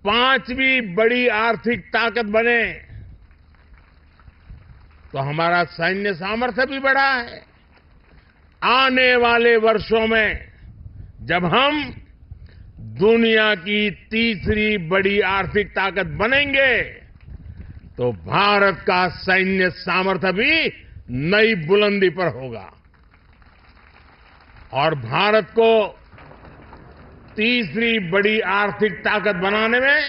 5वीं बड़ी आर्थिक ताकत बने तो हमारा सैन्य सामर्थ्य भी बढ़ा है। आने वाले वर्षों में जब हम दुनिया की तीसरी बड़ी आर्थिक ताकत बनेंगे तो भारत का सैन्य सामर्थ्य भी नई बुलंदी पर होगा और भारत को तीसरी बड़ी आर्थिक ताकत बनाने में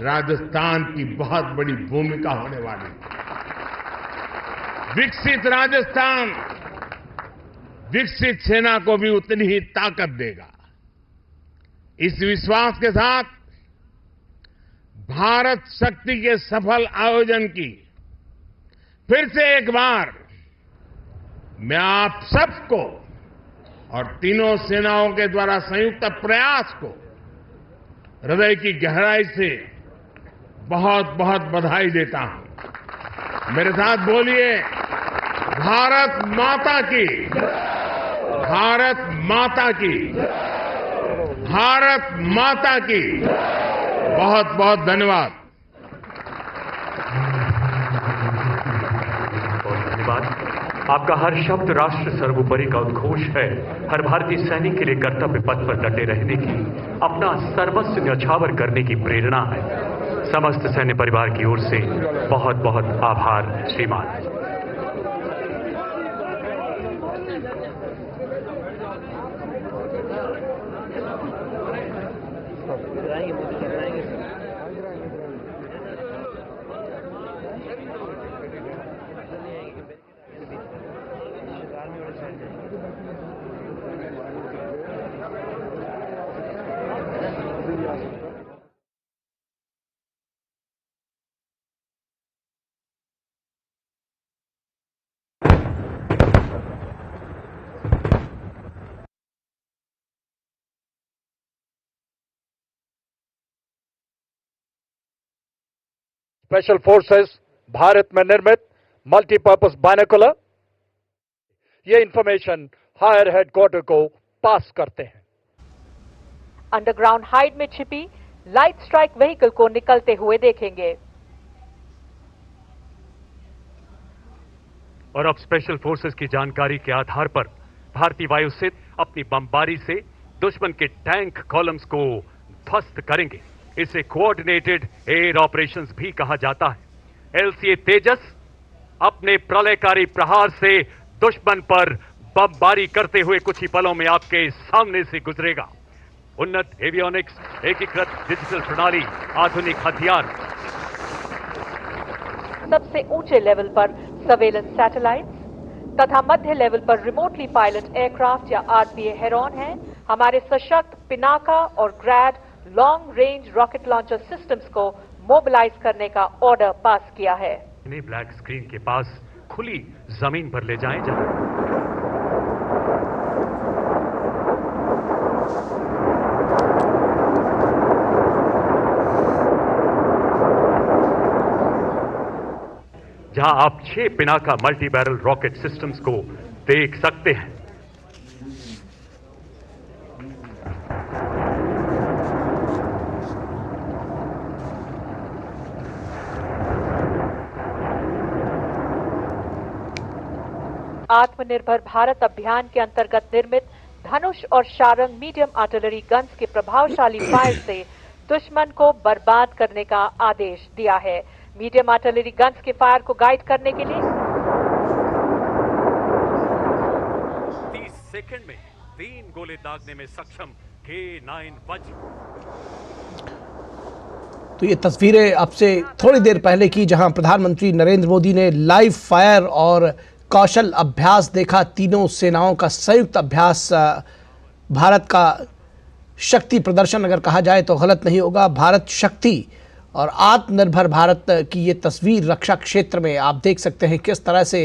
राजस्थान की बहुत बड़ी भूमिका होने वाली है। विकसित राजस्थान विकसित सेना को भी उतनी ही ताकत देगा। इस विश्वास के साथ भारत शक्ति के सफल आयोजन की फिर से एक बार मैं आप सबको और तीनों सेनाओं के द्वारा संयुक्त प्रयास को हृदय की गहराई से बहुत बहुत बधाई देता हूं। मेरे साथ बोलिए, भारत माता की, भारत माता की, भारत माता की। बहुत बहुत धन्यवाद। धन्यवाद। आपका हर शब्द राष्ट्र सर्वोपरि का उद्घोष है। हर भारतीय सैनिक के लिए कर्तव्य पथ पर डटे रहने की, अपना सर्वस्व न्यौछावर करने की प्रेरणा है। समस्त सैन्य परिवार की ओर से बहुत बहुत आभार श्रीमान। स्पेशल फोर्सेस भारत में निर्मित मल्टीपर्पज बायनोकुलर ये इंफॉर्मेशन हायर हेडक्वार्टर को पास करते हैं। अंडरग्राउंड हाइड में छिपी लाइट स्ट्राइक व्हीकल को निकलते हुए देखेंगे। और अब स्पेशल फोर्सेस की जानकारी के आधार पर भारतीय वायुसेना अपनी बमबारी से दुश्मन के टैंक कॉलम्स को ध्वस्त करेंगे। इसे कोऑर्डिनेटेड एयर ऑपरेशंस भी कहा जाता है। एलसीए तेजस अपने प्रलयकारी प्रहार से दुश्मन पर बमबारी करते हुए कुछ ही पलों में आपके सामने से गुजरेगा। उन्नत एवियोनिक्स, एकीकृत डिजिटल प्रणाली, आधुनिक हथियार, सबसे ऊंचे लेवल पर सर्वेलेंस सैटेलाइट्स तथा मध्य लेवल पर रिमोटली पायलट एयरक्राफ्ट या आरपीए हेरॉन हैं। हमारे सशक्त पिनाका और Grad long range rocket launcher systems को मोबिलाइज करने का ऑर्डर पास किया है। इन्हें ब्लैक स्क्रीन के पास खुली जमीन पर ले जाएं जहां आप 6 Pinaka multi barrel rocket systems को देख सकते हैं। आत्मनिर्भर भारत अभियान के अंतर्गत निर्मित धनुष और शारंग मीडियम आर्टिलरी गन्स के प्रभावशाली फायर से दुश्मन को बर्बाद करने का आदेश दिया है। मीडियम आर्टिलरी गन्स के फायर को गाइड करने के लिए 30 सेकंड में 3 गोले दागने में सक्षम K9 वज्र। तो ये तस्वीरें आपसे थोड़ी देर पहले की, जहां प्रधानमंत्री नरेंद्र मोदी ने लाइव फायर और कौशल अभ्यास देखा। तीनों सेनाओं का संयुक्त अभ्यास भारत का शक्ति प्रदर्शन अगर कहा जाए तो गलत नहीं होगा। भारत शक्ति और आत्मनिर्भर भारत की ये तस्वीर रक्षा क्षेत्र में आप देख सकते हैं किस तरह से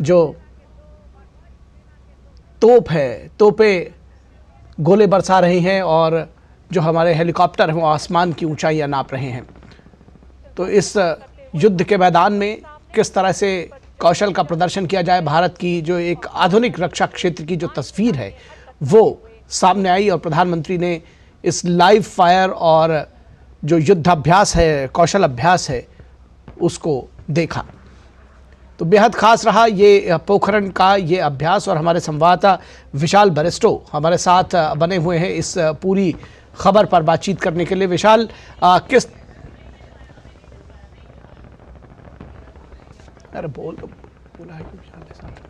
जो तोप है, तोपें गोले बरसा रही हैं और जो हमारे हेलीकॉप्टर हैं वो आसमान की ऊंचाइयां नाप रहे हैं। तो इस युद्ध के मैदान में किस तरह से कौशल का प्रदर्शन किया जाए। भारत की जो एक आधुनिक रक्षा क्षेत्र की जो तस्वीर है वो सामने आई और प्रधानमंत्री ने इस लाइव फायर और जो युद्धाभ्यास है, कौशल अभ्यास है, उसको देखा। तो बेहद खास रहा ये पोखरण का ये अभ्यास। और हमारे संवाददाता विशाल बरिस्टो हमारे साथ बने हुए हैं इस पूरी खबर पर बातचीत करने के लिए। विशाल, किस अरे बोला है कि विशाल के साथ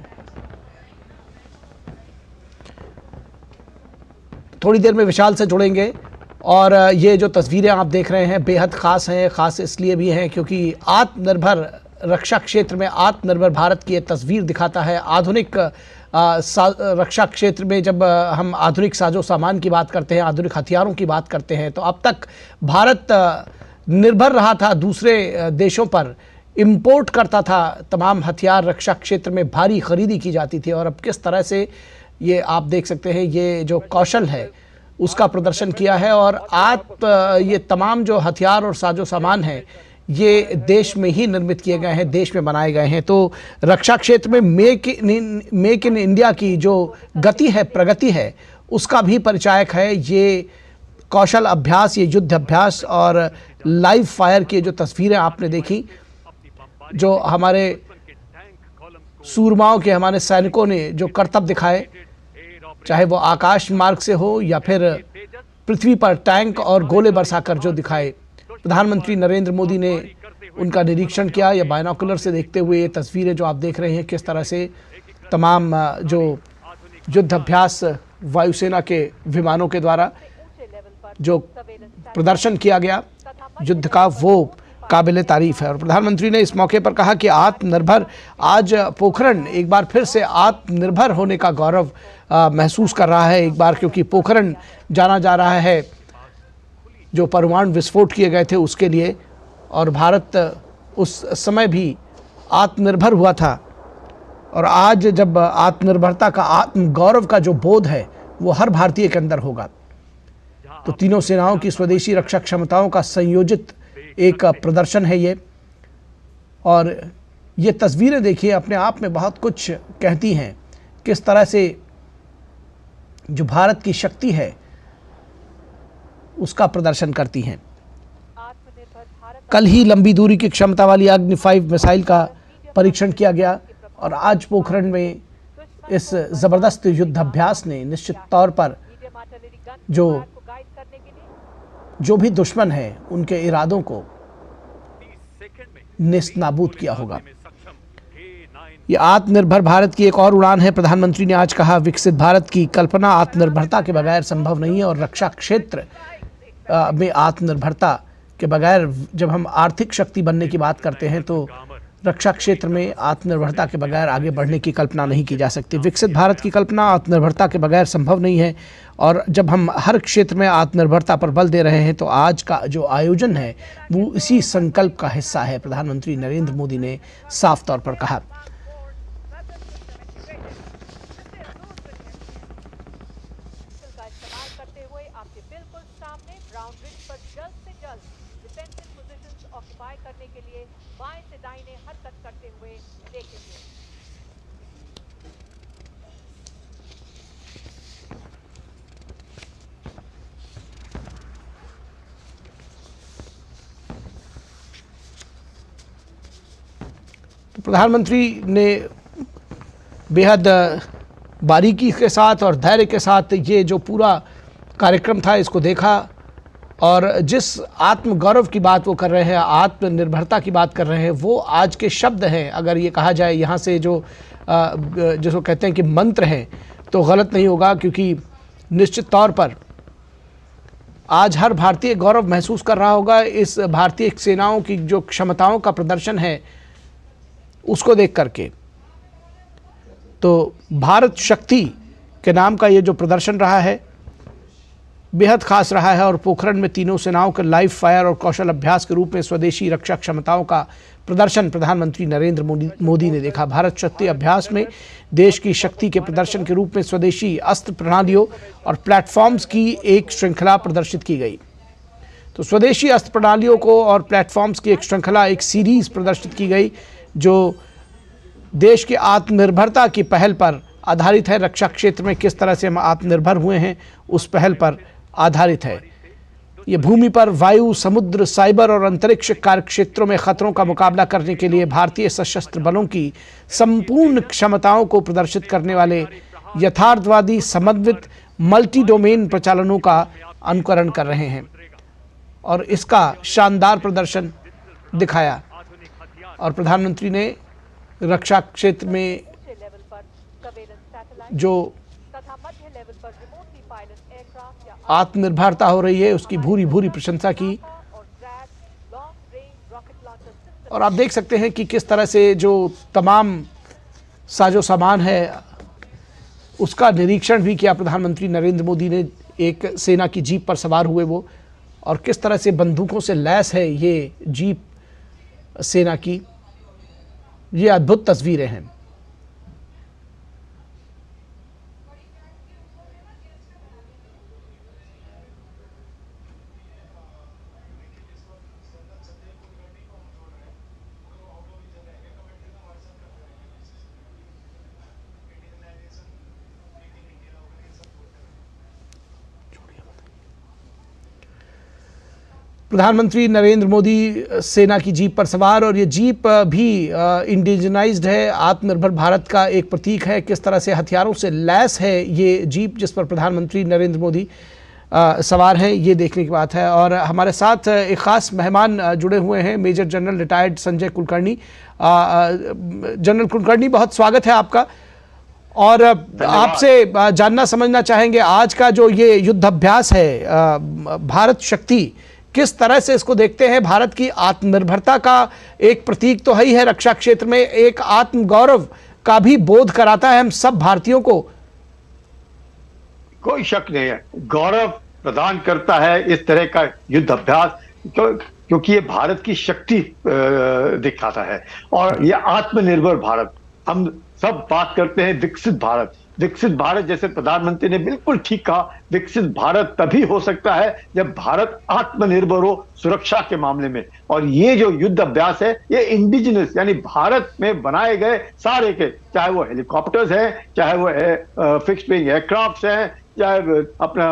थोड़ी देर में विशाल से जुड़ेंगे। और ये जो तस्वीरें आप देख रहे हैं बेहद खास हैं। खास इसलिए भी हैं क्योंकि आत्मनिर्भर रक्षा क्षेत्र में आत्मनिर्भर भारत की ये तस्वीर दिखाता है। आधुनिक रक्षा क्षेत्र में जब हम आधुनिक साजो सामान की बात करते हैं, आधुनिक हथियारों की बात करते हैं, तो अब तक भारत निर्भर रहा था दूसरे देशों पर, इंपोर्ट करता था तमाम हथियार। रक्षा क्षेत्र में भारी खरीदी की जाती थी। और अब किस तरह से ये आप देख सकते हैं, ये जो कौशल है उसका प्रदर्शन किया है। और ये तमाम जो हथियार और साजो सामान हैं ये देश में ही निर्मित किए गए हैं, देश में बनाए गए हैं। तो रक्षा क्षेत्र में मेक इन इंडिया की जो गति है, प्रगति है, उसका भी परिचायक है ये कौशल अभ्यास, ये युद्ध अभ्यास। और लाइव फायर की जो तस्वीरें आपने देखी, जो हमारे सूरमाओं के, हमारे सैनिकों ने जो करतब दिखाए, चाहे वो आकाश मार्ग से हो या फिर पृथ्वी पर टैंक और गोले बरसाकर जो दिखाए। प्रधानमंत्री नरेंद्र मोदी ने उनका निरीक्षण किया। या बायनोकुलर से देखते हुए ये तस्वीरें जो आप देख रहे हैं, किस तरह से तमाम जो युद्ध अभ्यास वायुसेना के विमानों के द्वारा जो प्रदर्शन किया गया युद्ध का, वो काबिल तारीफ है। और प्रधानमंत्री ने इस मौके पर कहा कि आत्मनिर्भर, आज पोखरण एक बार फिर से आत्मनिर्भर होने का गौरव महसूस कर रहा है एक बार, क्योंकि पोखरण जाना जा रहा है जो परमाणु विस्फोट किए गए थे उसके लिए। और भारत उस समय भी आत्मनिर्भर हुआ था। और आज जब आत्मनिर्भरता का, आत्मगौरव का जो बोध है वो हर भारतीय के अंदर होगा। तो तीनों सेनाओं की स्वदेशी रक्षा क्षमताओं का संयोजित एक प्रदर्शन है ये। और ये तस्वीरें देखिए, अपने आप में बहुत कुछ कहती हैं। किस तरह से जो भारत की शक्ति है उसका प्रदर्शन करती हैं। कल ही लंबी दूरी की क्षमता वाली अग्नि 5 मिसाइल का परीक्षण किया गया। और आज पोखरण में इस जबरदस्त युद्धाभ्यास ने निश्चित तौर पर जो भी दुश्मन है उनके इरादों को नेस्तनाबूद किया होगा। ये आत्मनिर्भर भारत की एक और उड़ान है। प्रधानमंत्री ने आज कहा, विकसित भारत की कल्पना आत्मनिर्भरता के बगैर संभव नहीं है। और रक्षा क्षेत्र में आत्मनिर्भरता के बगैर, जब हम आर्थिक शक्ति बनने की बात करते हैं, तो रक्षा क्षेत्र में आत्मनिर्भरता के बगैर आगे बढ़ने की कल्पना नहीं की जा सकती। विकसित भारत की कल्पना आत्मनिर्भरता के बगैर संभव नहीं है। और जब हम हर क्षेत्र में आत्मनिर्भरता पर बल दे रहे हैं, तो आज का जो आयोजन है वो इसी संकल्प का हिस्सा है, प्रधानमंत्री नरेंद्र मोदी ने साफ तौर पर कहा। प्रधानमंत्री ने बेहद बारीकी के साथ और धैर्य के साथ ये जो पूरा कार्यक्रम था इसको देखा। और जिस आत्मगौरव की बात वो कर रहे हैं, आत्मनिर्भरता की बात कर रहे हैं, वो आज के शब्द हैं। अगर ये कहा जाए यहाँ से जो जिसको कहते हैं कि मंत्र हैं, तो गलत नहीं होगा, क्योंकि निश्चित तौर पर आज हर भारतीय गौरव महसूस कर रहा होगा इस भारतीय सेनाओं की जो क्षमताओं का प्रदर्शन है उसको देख करके। तो भारत शक्ति के नाम का ये जो प्रदर्शन रहा है बेहद खास रहा है। और पोखरण में तीनों सेनाओं के लाइव फायर और कौशल अभ्यास के रूप में स्वदेशी रक्षा क्षमताओं का प्रदर्शन प्रधानमंत्री नरेंद्र मोदी ने देखा। भारत शक्ति अभ्यास में देश की शक्ति के प्रदर्शन के रूप में स्वदेशी अस्त्र प्रणालियों और प्लेटफॉर्म्स की एक श्रृंखला प्रदर्शित की गई। तो स्वदेशी अस्त्र प्रणालियों को और प्लेटफॉर्म्स की एक श्रृंखला, एक सीरीज प्रदर्शित की गई, जो देश की आत्मनिर्भरता की पहल पर आधारित है। रक्षा क्षेत्र में किस तरह से हम आत्मनिर्भर हुए हैं उस पहल पर आधारित है। ये भूमि पर, वायु, समुद्र, साइबर और अंतरिक्ष कार्य क्षेत्रों में खतरों का मुकाबला करने के लिए भारतीय सशस्त्र बलों की संपूर्ण क्षमताओं को प्रदर्शित करने वाले यथार्थवादी, समन्वित, मल्टी डोमेन प्रचालनों का अनुकरण कर रहे हैं और इसका शानदार प्रदर्शन दिखाया। और प्रधानमंत्री ने रक्षा क्षेत्र में जो आत्मनिर्भरता हो रही है उसकी भूरी भूरी प्रशंसा की। और आप देख सकते हैं कि किस तरह से जो तमाम साजो सामान है उसका निरीक्षण भी किया प्रधानमंत्री नरेंद्र मोदी ने। एक सेना की जीप पर सवार हुए वो, और किस तरह से बंदूकों से लैस है ये जीप सेना की। ये अद्भुत तस्वीरें हैं। प्रधानमंत्री नरेंद्र मोदी सेना की जीप पर सवार, और ये जीप भी इंडिजनाइज्ड है, आत्मनिर्भर भारत का एक प्रतीक है। किस तरह से हथियारों से लैस है ये जीप जिस पर प्रधानमंत्री नरेंद्र मोदी सवार हैं, ये देखने की बात है। और हमारे साथ एक ख़ास मेहमान जुड़े हुए हैं, major general retired Sanjay Kulkarni. General Kulkarni, बहुत स्वागत है आपका। और आपसे जानना समझना चाहेंगे आज का जो ये युद्धाभ्यास है, भारत शक्ति, किस तरह से इसको देखते हैं? भारत की आत्मनिर्भरता का एक प्रतीक तो है ही है, रक्षा क्षेत्र में एक आत्मगौरव का भी बोध कराता है हम सब भारतीयों को। कोई शक नहीं है, गौरव प्रदान करता है इस तरह का युद्ध अभ्यास, क्योंकि ये भारत की शक्ति दिखाता है। और ये आत्मनिर्भर भारत, हम सब बात करते हैं विकसित भारत, विकसित भारत जैसे प्रधानमंत्री ने बिल्कुल ठीक कहा, विकसित भारत तभी हो सकता है जब भारत आत्मनिर्भर हो सुरक्षा के मामले में। और ये जो युद्ध अभ्यास है ये इंडिजिनस यानी भारत में बनाए गए सारे के, चाहे वो हेलीकॉप्टर्स हैं, चाहे वो फिक्स्ड विंग एयरक्राफ्ट हैं, चाहे अपना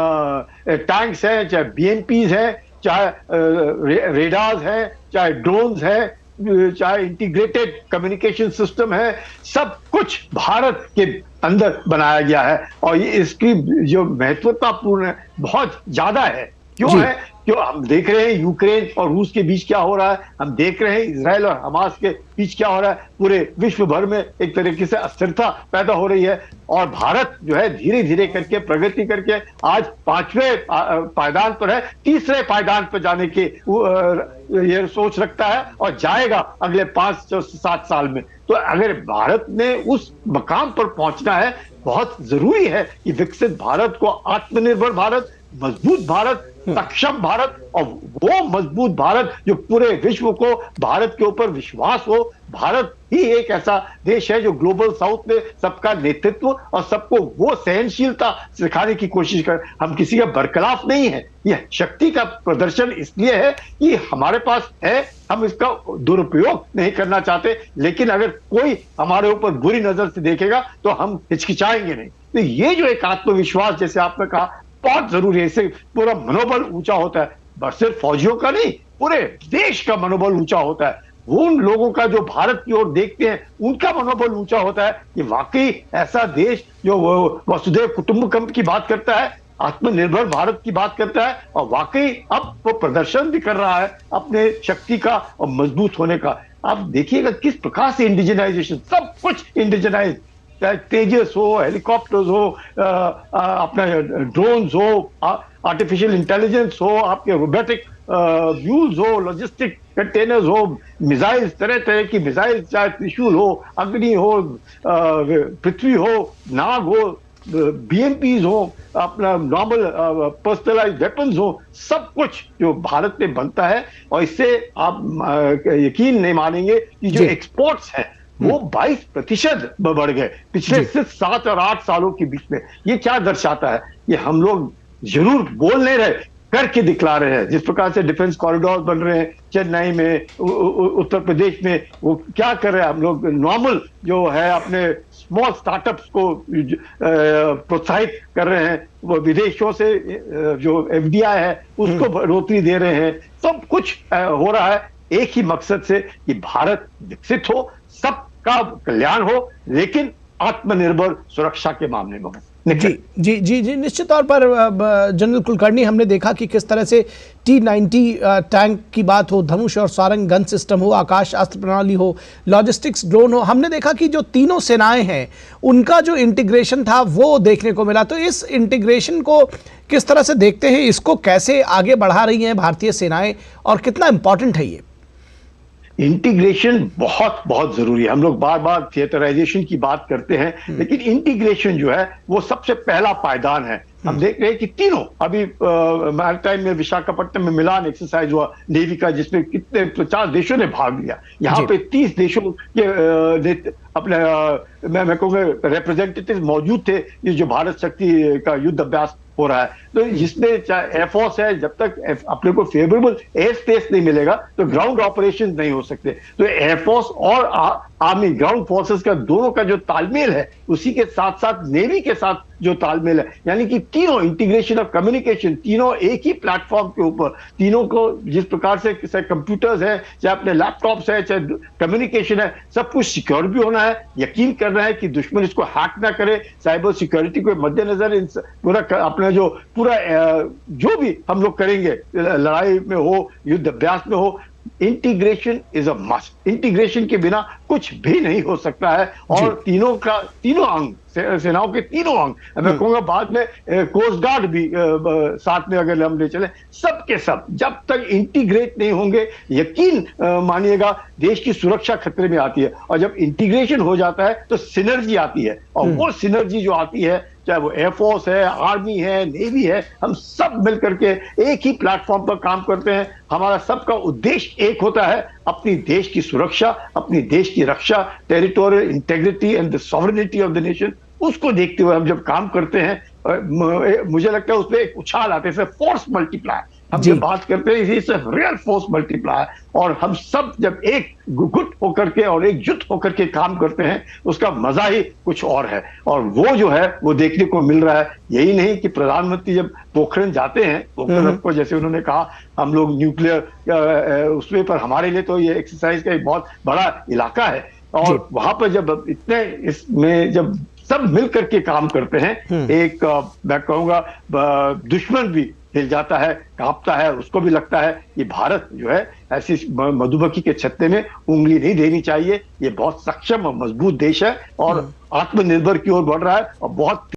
टैंक्स हैं, चाहे बीएमपीज हैं, चाहे रेडार्स हैं, चाहे ड्रोन्स हैं, चाहे इंटीग्रेटेड कम्युनिकेशन सिस्टम है, सब कुछ भारत के अंदर बनाया गया है। और ये इसकी जो महत्वतापूर्ण है बहुत ज्यादा है। क्यों है? क्यों हम देख रहे हैं यूक्रेन और रूस के बीच क्या हो रहा है, हम देख रहे हैं इजराइल और हमास के बीच क्या हो रहा है, पूरे विश्व भर में एक तरीके से अस्थिरता पैदा हो रही है। और भारत जो है धीरे धीरे करके प्रगति करके आज 5वें पायदान पर है, 3रे पायदान पर जाने की ये सोच रखता है और जाएगा अगले 5-7 साल में। तो अगर भारत ने उस मकाम पर पहुंचना है, बहुत जरूरी है कि विकसित भारत को आत्मनिर्भर भारत, मजबूत भारत, सक्षम भारत, और वो मजबूत भारत जो पूरे विश्व को भारत के ऊपर विश्वास हो। भारत ही एक ऐसा देश है जो ग्लोबल साउथ में सबका नेतृत्व और सबको वो सहनशीलता सिखाने की कोशिश कर, हम किसी का बरखिलाफ नहीं है। यह शक्ति का प्रदर्शन इसलिए है कि हमारे पास है, हम इसका दुरुपयोग नहीं करना चाहते, लेकिन अगर कोई हमारे ऊपर बुरी नजर से देखेगा तो हम हिचकिचाएंगे नहीं। तो ये जो एक आत्मविश्वास जैसे आपने कहा बहुत जरूरी है, इससे पूरा मनोबल ऊंचा होता है, बस सिर्फ फौजियों का नहीं, पूरे देश का मनोबल ऊंचा होता है। उन लोगों का जो भारत की ओर देखते हैं उनका मनोबल ऊंचा होता है कि वाकई ऐसा देश जो वसुधैव कुटुंबकम की बात करता है, आत्मनिर्भर भारत की बात करता है, और वाकई अब वो प्रदर्शन भी कर रहा है अपने शक्ति का और मजबूत होने का। आप देखिएगा किस प्रकार से इंडिजिनाइजेशन, सब कुछ इंडिजिनाइज, चाहे तेजस हो, हेलीकॉप्टर्स हो, अपना ड्रोन्स हो, आर्टिफिशियल इंटेलिजेंस हो, आपके रोबोटिक व्यूज हो, लॉजिस्टिक कंटेनर्स हो, मिसाइल्स, तरह तरह की मिसाइल्स, चाहे त्रिशूल हो, अग्नि हो, पृथ्वी हो, नाग हो, बीएमपीज हो, अपना नॉर्मल पर्सनलाइज्ड वेपन्स हो, सब कुछ जो भारत में बनता है। और इससे आप यकीन नहीं मानेंगे कि जो एक्सपोर्ट्स हैं वो 22% बढ़ गए पिछले सिर्फ 7 और 8 सालों के बीच में। ये क्या दर्शाता है? ये हम लोग जरूर बोल नहीं रहे, करके दिखला रहे हैं। जिस प्रकार से डिफेंस कॉरिडोर बन रहे हैं चेन्नई में, उत्तर प्रदेश में, वो क्या कर रहे हैं, हम लोग नॉर्मल जो है अपने स्मॉल स्टार्टअप्स को प्रोत्साहित कर रहे हैं, वो विदेशों से जो एफडीआई है उसको बढ़ोतरी दे रहे हैं। सब कुछ हो रहा है एक ही मकसद से कि भारत विकसित हो, सबका कल्याण हो, लेकिन आत्मनिर्भर सुरक्षा के मामले में हो। जी जी जी जी निश्चित तौर पर जनरल कुलकर्णी, हमने देखा कि किस तरह से T-90 टैंक की बात हो, धनुष और सारंग गन सिस्टम हो, आकाश अस्त्र प्रणाली हो, लॉजिस्टिक्स ड्रोन हो, हमने देखा कि जो तीनों सेनाएं हैं उनका जो इंटीग्रेशन था वो देखने को मिला। तो इस इंटीग्रेशन को किस तरह से देखते हैं, इसको कैसे आगे बढ़ा रही हैं भारतीय सेनाएं और कितना इंपॉर्टेंट है ये? इंटीग्रेशन बहुत बहुत जरूरी है। हम लोग बार बार थिएटराइजेशन की बात करते हैं, लेकिन इंटीग्रेशन जो है वो सबसे पहला पायदान है। हम देख रहे हैं कि तीनों अभी मैरीटाइम में विशाखापट्टनम में मिलान एक्सरसाइज हुआ नेवी का, जिसमें कितने 50 देशों ने भाग लिया। यहाँ पे 30 देशों के अपने मैं कहूँगा रिप्रेजेंटेटिव मौजूद थे, ये जो भारत शक्ति का युद्ध अभ्यास हो रहा है। तो जिसमें चाहे एयरफोर्स है, जब तक अपने को फेवरेबल एयर स्पेस नहीं मिलेगा तो ग्राउंड ऑपरेशन नहीं हो सकते। तो एयरफोर्स और आर्मी ग्राउंड फोर्सेस का दोनों का जो तालमेल है, उसी के साथ साथ नेवी के साथ जो तालमेल है, यानी कि तीनों इंटीग्रेशन ऑफ कम्युनिकेशन, तीनों एक ही प्लेटफॉर्म के ऊपर, तीनों को जिस प्रकार से चाहे कंप्यूटर्स है, चाहे अपने लैपटॉप्स है, चाहे कम्युनिकेशन है, सब कुछ सिक्योर भी होना है। यकीन करना है कि दुश्मन इसको हैक ना करे। साइबर सिक्योरिटी को मद्देनजर पूरा अपना जो पूरा जो भी हम लोग करेंगे, लड़ाई में हो, युद्ध अभ्यास में हो, integration is a must. Integration के बिना कुछ भी नहीं हो सकता है। और तीनों अंग, सेनाओं के तीनों अंग, मैं कहूंगा बाद में कोस्ट गार्ड भी साथ में अगर हम ले चले, सब के सब जब तक इंटीग्रेट नहीं होंगे, यकीन मानिएगा देश की सुरक्षा खतरे में आती है। और जब इंटीग्रेशन हो जाता है तो सिनर्जी आती है, और वो सिनर्जी जो आती है, चाहे वो एयरफोर्स है, आर्मी है, नेवी है, हम सब मिलकर के एक ही प्लेटफॉर्म पर काम करते हैं। हमारा सबका उद्देश्य एक होता है, अपनी देश की सुरक्षा, अपनी देश की रक्षा, territorial integrity and the sovereignty of the nation. उसको देखते हुए हम जब काम करते हैं, मुझे लगता है उसमें एक उछाल आते हैं, फोर्स मल्टीप्लाई। हम जब बात करते हैं, इसी से रियल फोर्स मल्टीप्लाई। और हम सब जब एक गुट होकर के और एकजुट होकर के काम करते हैं, उसका मजा ही कुछ और है। और वो जो है वो देखने को मिल रहा है। यही नहीं कि प्रधानमंत्री जब पोखरण जाते हैं, पोखरण को जैसे उन्होंने कहा हम लोग न्यूक्लियर उसमें, पर हमारे लिए तो ये एक्सरसाइज का एक बहुत बड़ा इलाका है। और वहां पर जब इतने इसमें जब सब मिलकर के काम करते हैं, एक मैं कहूंगा दुश्मन भी हिल जाता है, कांपता है, उसको भी लगता है कि भारत जो है ऐसी मधुमक्खी के छत्ते में उंगली नहीं देनी चाहिए। ये बहुत सक्षम और मजबूत देश है और आत्मनिर्भर की ओर बढ़ रहा है और बहुत